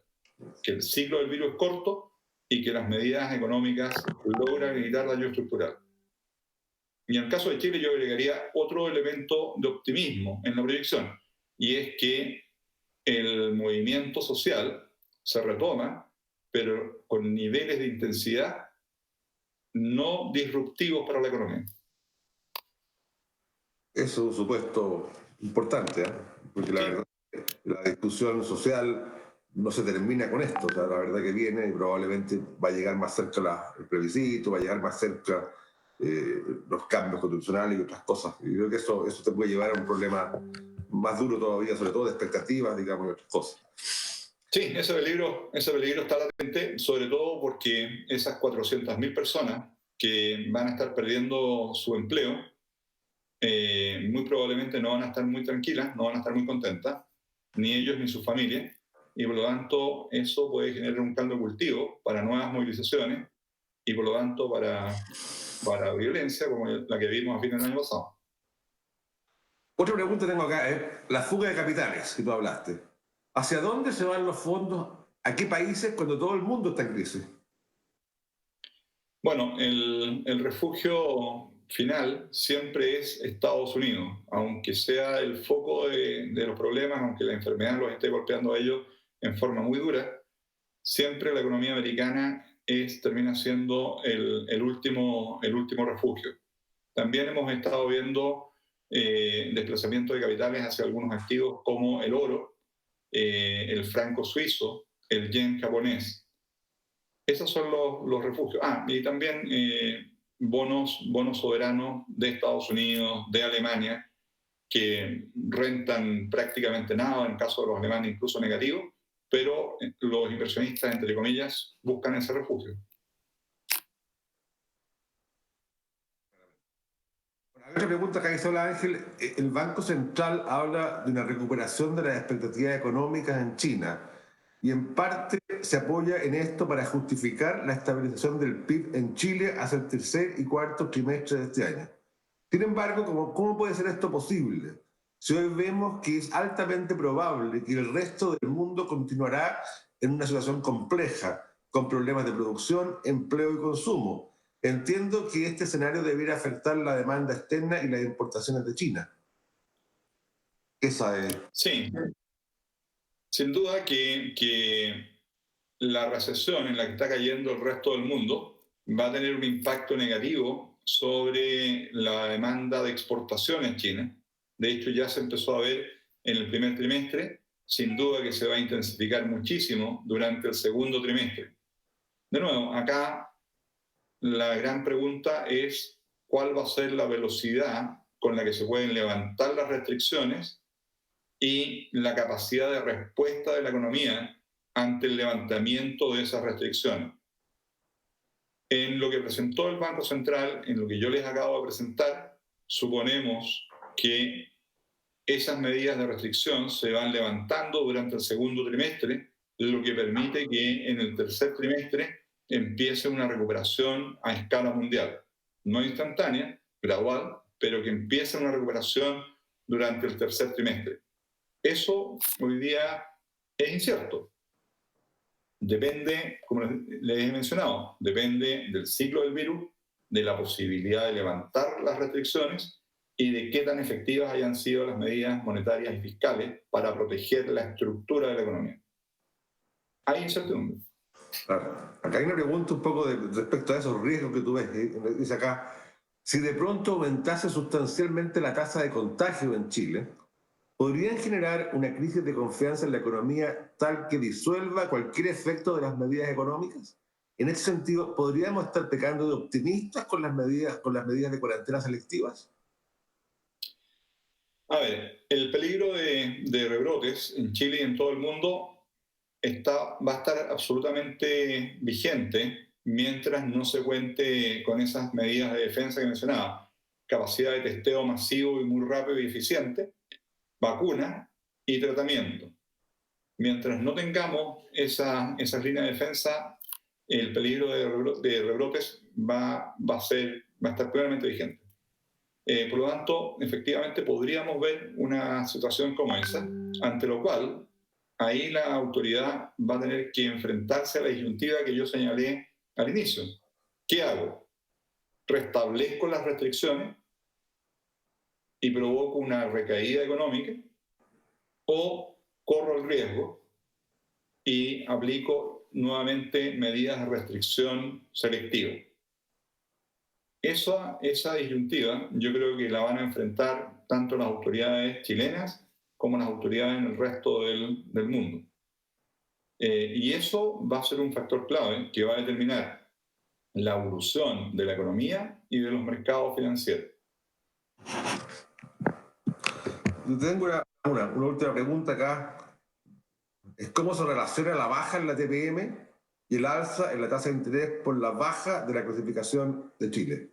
Speaker 3: que el ciclo del virus es corto y que las medidas económicas logran evitar daño estructural. Y en el caso de Chile yo agregaría otro elemento de optimismo en la proyección, y es que el movimiento social se retoma, pero con niveles de intensidad no disruptivos para la economía.
Speaker 2: Eso es un supuesto importante, ¿eh? Porque la verdad, la discusión social no se termina con esto. O sea, la verdad que viene y probablemente va a llegar más cerca el plebiscito, va a llegar más cerca los cambios constitucionales y otras cosas. Y creo que eso te puede llevar a un problema más duro todavía, sobre todo de expectativas, digamos, y otras cosas.
Speaker 3: Sí, ese peligro está latente, sobre todo porque esas 400.000 personas que van a estar perdiendo su empleo, muy probablemente no van a estar muy tranquilas, no van a estar muy contentas, ni ellos ni su familia, y por lo tanto eso puede generar un caldo de cultivo para nuevas movilizaciones y por lo tanto para violencia como la que vimos a fines del año pasado.
Speaker 2: Otra pregunta tengo acá es la fuga de capitales que tú hablaste. ¿Hacia dónde se van los fondos? ¿A qué países cuando todo el mundo está en crisis?
Speaker 3: Bueno, el refugio final siempre es Estados Unidos, aunque sea el foco de los problemas, aunque la enfermedad los esté golpeando a ellos en forma muy dura, siempre la economía americana termina siendo el último refugio. También hemos estado viendo desplazamiento de capitales hacia algunos activos como el oro, el franco suizo, el yen japonés. Esos son los refugios. Y también bonos soberanos de Estados Unidos, de Alemania, que rentan prácticamente nada, en caso de los alemanes incluso negativo, pero los inversionistas, entre comillas, buscan ese refugio.
Speaker 2: Otra pregunta que hizo Ángel, el Banco Central habla de una recuperación de las expectativas económicas en China y en parte se apoya en esto para justificar la estabilización del PIB en Chile hacia el tercer y cuarto trimestre de este año. Sin embargo, ¿cómo puede ser esto posible? Si hoy vemos que es altamente probable que el resto del mundo continuará en una situación compleja, con problemas de producción, empleo y consumo. Entiendo que este escenario debiera afectar la demanda externa y las importaciones de China. Esa es.
Speaker 3: Sí, sin duda que la recesión en la que está cayendo el resto del mundo va a tener un impacto negativo sobre la demanda de exportación en China. De hecho, ya se empezó a ver en el primer trimestre, sin duda que se va a intensificar muchísimo durante el segundo trimestre. De nuevo, acá la gran pregunta es cuál va a ser la velocidad con la que se pueden levantar las restricciones y la capacidad de respuesta de la economía ante el levantamiento de esas restricciones. En lo que presentó el Banco Central, en lo que yo les acabo de presentar, suponemos que esas medidas de restricción se van levantando durante el segundo trimestre, lo que permite que en el tercer trimestre empiece una recuperación a escala mundial. No instantánea, gradual, pero que empiece una recuperación durante el tercer trimestre. Eso hoy día es incierto. Depende, como les he mencionado, depende del ciclo del virus, de la posibilidad de levantar las restricciones y de qué tan efectivas hayan sido las medidas monetarias y fiscales para proteger la estructura de la economía. Hay incertidumbre.
Speaker 2: Claro. Acá hay una pregunta un poco respecto a esos riesgos que tú ves. Dice acá, si de pronto aumentase sustancialmente la tasa de contagio en Chile, ¿podrían generar una crisis de confianza en la economía tal que disuelva cualquier efecto de las medidas económicas? En ese sentido, ¿podríamos estar pecando de optimistas con las medidas de cuarentena selectivas?
Speaker 3: A ver, el peligro de rebrotes en Chile y en todo el mundo va a estar absolutamente vigente mientras no se cuente con esas medidas de defensa que mencionaba. Capacidad de testeo masivo y muy rápido y eficiente, vacuna y tratamiento. Mientras no tengamos esas líneas de defensa, el peligro de rebrotes va a estar plenamente vigente. Por lo tanto, efectivamente podríamos ver una situación como esa, ante lo cual ahí la autoridad va a tener que enfrentarse a la disyuntiva que yo señalé al inicio. ¿Qué hago? ¿Restablezco las restricciones y provoco una recaída económica? ¿O corro el riesgo y aplico nuevamente medidas de restricción selectiva? Esa disyuntiva yo creo que la van a enfrentar tanto las autoridades chilenas como las autoridades en el resto del mundo. Y eso va a ser un factor clave que va a determinar la evolución de la economía y de los mercados financieros.
Speaker 2: Tengo una última pregunta acá. Es cómo se relaciona la baja en la TPM y el alza en la tasa de interés por la baja de la clasificación de Chile.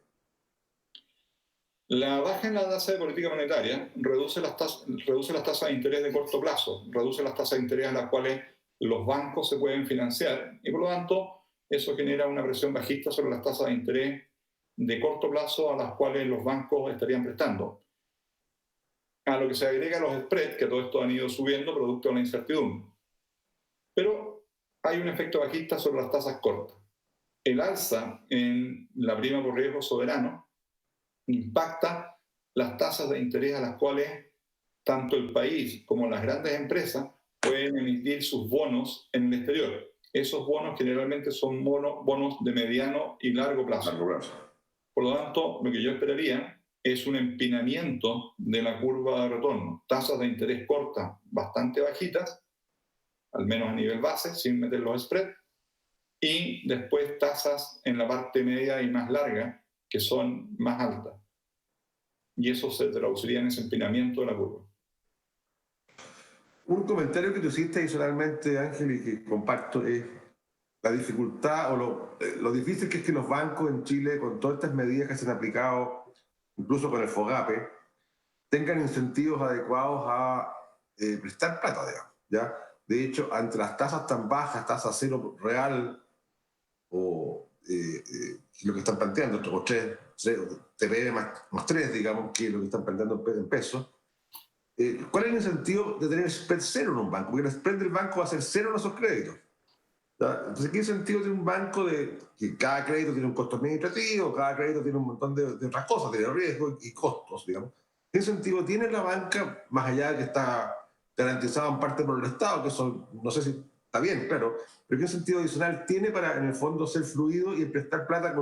Speaker 3: La baja en la tasa de política monetaria reduce las tasas de interés de corto plazo, reduce las tasas de interés a las cuales los bancos se pueden financiar y por lo tanto eso genera una presión bajista sobre las tasas de interés de corto plazo a las cuales los bancos estarían prestando. A lo que se agrega los spreads, que todo esto han ido subiendo producto de la incertidumbre. Pero hay un efecto bajista sobre las tasas cortas. El alza en la prima por riesgo soberano impacta las tasas de interés a las cuales tanto el país como las grandes empresas pueden emitir sus bonos en el exterior. Esos bonos generalmente son bonos de mediano y largo plazo. Por lo tanto, lo que yo esperaría es un empinamiento de la curva de retorno. Tasas de interés cortas bastante bajitas, al menos a nivel base, sin meter los spreads, y después tasas en la parte media y más larga, que son más altas. Y eso se traduciría en ese empinamiento de la curva.
Speaker 2: Un comentario que tú hiciste adicionalmente, Ángel, y que comparto, es la dificultad o lo difícil que es que los bancos en Chile, con todas estas medidas que se han aplicado, incluso con el FOGAPE, tengan incentivos adecuados a prestar plata, digamos, ¿ya? De hecho, ante las tasas tan bajas, tasa cero real, o lo que están planteando, o 3 TPM más 3, digamos, que es lo que están planteando en pesos, ¿cuál es el incentivo de tener spread cero en un banco? Porque el spread del banco va a ser cero en esos créditos. ¿Ya? Entonces, ¿qué sentido tiene un banco de que cada crédito tiene un costo administrativo, cada crédito tiene un montón de otras cosas, tiene riesgos y costos, digamos? ¿Qué sentido tiene la banca, más allá de que está garantizado en parte por el Estado, que eso no sé si está bien, claro, pero qué sentido adicional tiene para, en el fondo, ser fluido y prestar plata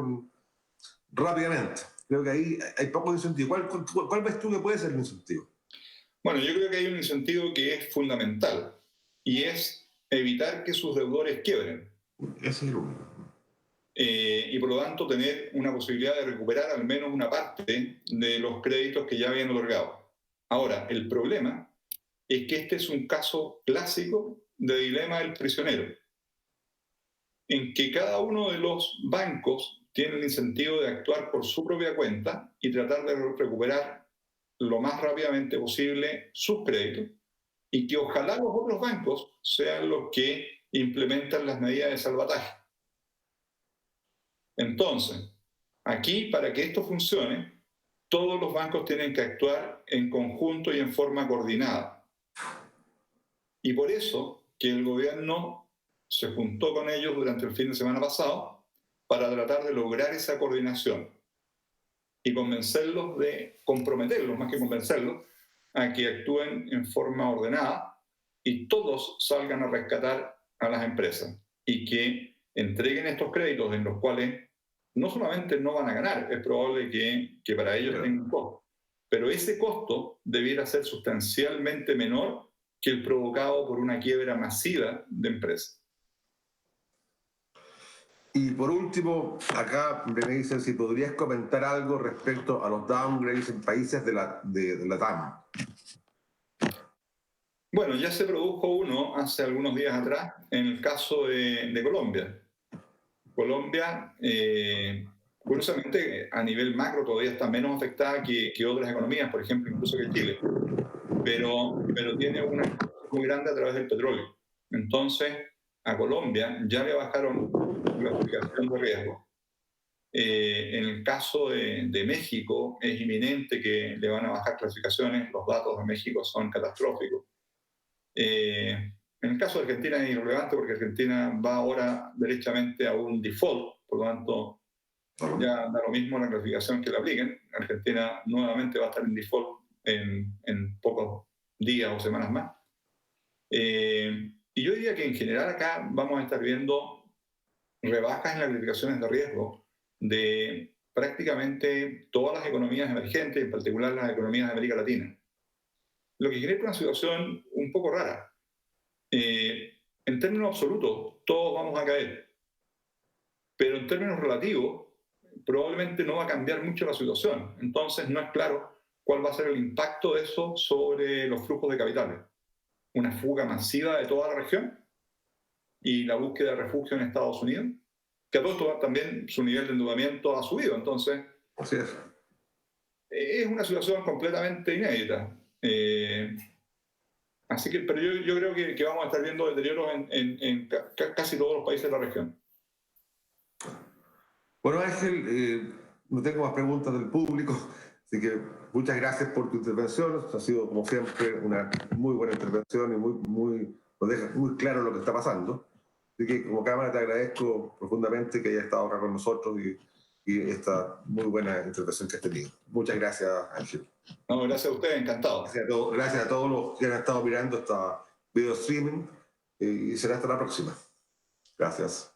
Speaker 2: rápidamente? Creo que ahí hay poco incentivo. ¿Cuál ves tú que puede ser el incentivo?
Speaker 3: Bueno, yo creo que hay un incentivo que es fundamental y es evitar que sus deudores quiebren.
Speaker 2: Ese es el único.
Speaker 3: y por lo tanto tener una posibilidad de recuperar al menos una parte de los créditos que ya habían otorgado. Ahora, el problema es que este es un caso clásico de dilema del prisionero, en que cada uno de los bancos tiene el incentivo de actuar por su propia cuenta y tratar de recuperar lo más rápidamente posible sus créditos, y que ojalá los otros bancos sean los que implementan las medidas de salvataje. Entonces, aquí, para que esto funcione, todos los bancos tienen que actuar en conjunto y en forma coordinada. Y por eso que el gobierno se juntó con ellos durante el fin de semana pasado para tratar de lograr esa coordinación y convencerlos comprometerlos, más que convencerlos, a que actúen en forma ordenada y todos salgan a rescatar a las empresas y que entreguen estos créditos en los cuales no solamente no van a ganar, es probable que para ellos tengan un costo, pero ese costo debiera ser sustancialmente menor que el provocado por una quiebra masiva de empresas.
Speaker 2: Y por último, acá me dicen si podrías comentar algo respecto a los downgrades en países de la TAM.
Speaker 3: Bueno, ya se produjo uno hace algunos días atrás en el caso de Colombia. Colombia, curiosamente, a nivel macro todavía está menos afectada que otras economías, por ejemplo, incluso que Chile, pero tiene una muy grande a través del petróleo. Entonces, a Colombia ya le bajaron la clasificación de riesgo. En el caso de México, es inminente que le van a bajar clasificaciones. Los datos de México son catastróficos. En el caso de Argentina es irrelevante porque Argentina va ahora derechamente a un default, por lo tanto ya da lo mismo la clasificación que le apliquen. Argentina nuevamente va a estar en default en pocos días o semanas más. Y yo diría que en general acá vamos a estar viendo rebajas en las clasificaciones de riesgo de prácticamente todas las economías emergentes, en particular las economías de América Latina. Lo que genera una situación un poco rara. En términos absolutos, todos vamos a caer. Pero en términos relativos, probablemente no va a cambiar mucho la situación. Entonces, no es claro cuál va a ser el impacto de eso sobre los flujos de capitales. Una fuga masiva de toda la región y la búsqueda de refugio en Estados Unidos, que a todo esto también su nivel de endeudamiento ha subido. Entonces,
Speaker 2: así
Speaker 3: es una situación completamente inédita. Así que, pero yo creo que vamos a estar viendo deterioros en casi todos los países de la región.
Speaker 2: Bueno, Ángel, no tengo más preguntas del público, así que muchas gracias por tu intervención. Ha sido, como siempre, una muy buena intervención y nos deja muy claro lo que está pasando. Así que, como Cámara, te agradezco profundamente que hayas estado acá con nosotros y esta muy buena intervención que has tenido. Muchas gracias, Ángel.
Speaker 3: No, gracias a ustedes, encantado.
Speaker 2: Gracias a todos los que han estado mirando esta video streaming y será hasta la próxima. Gracias.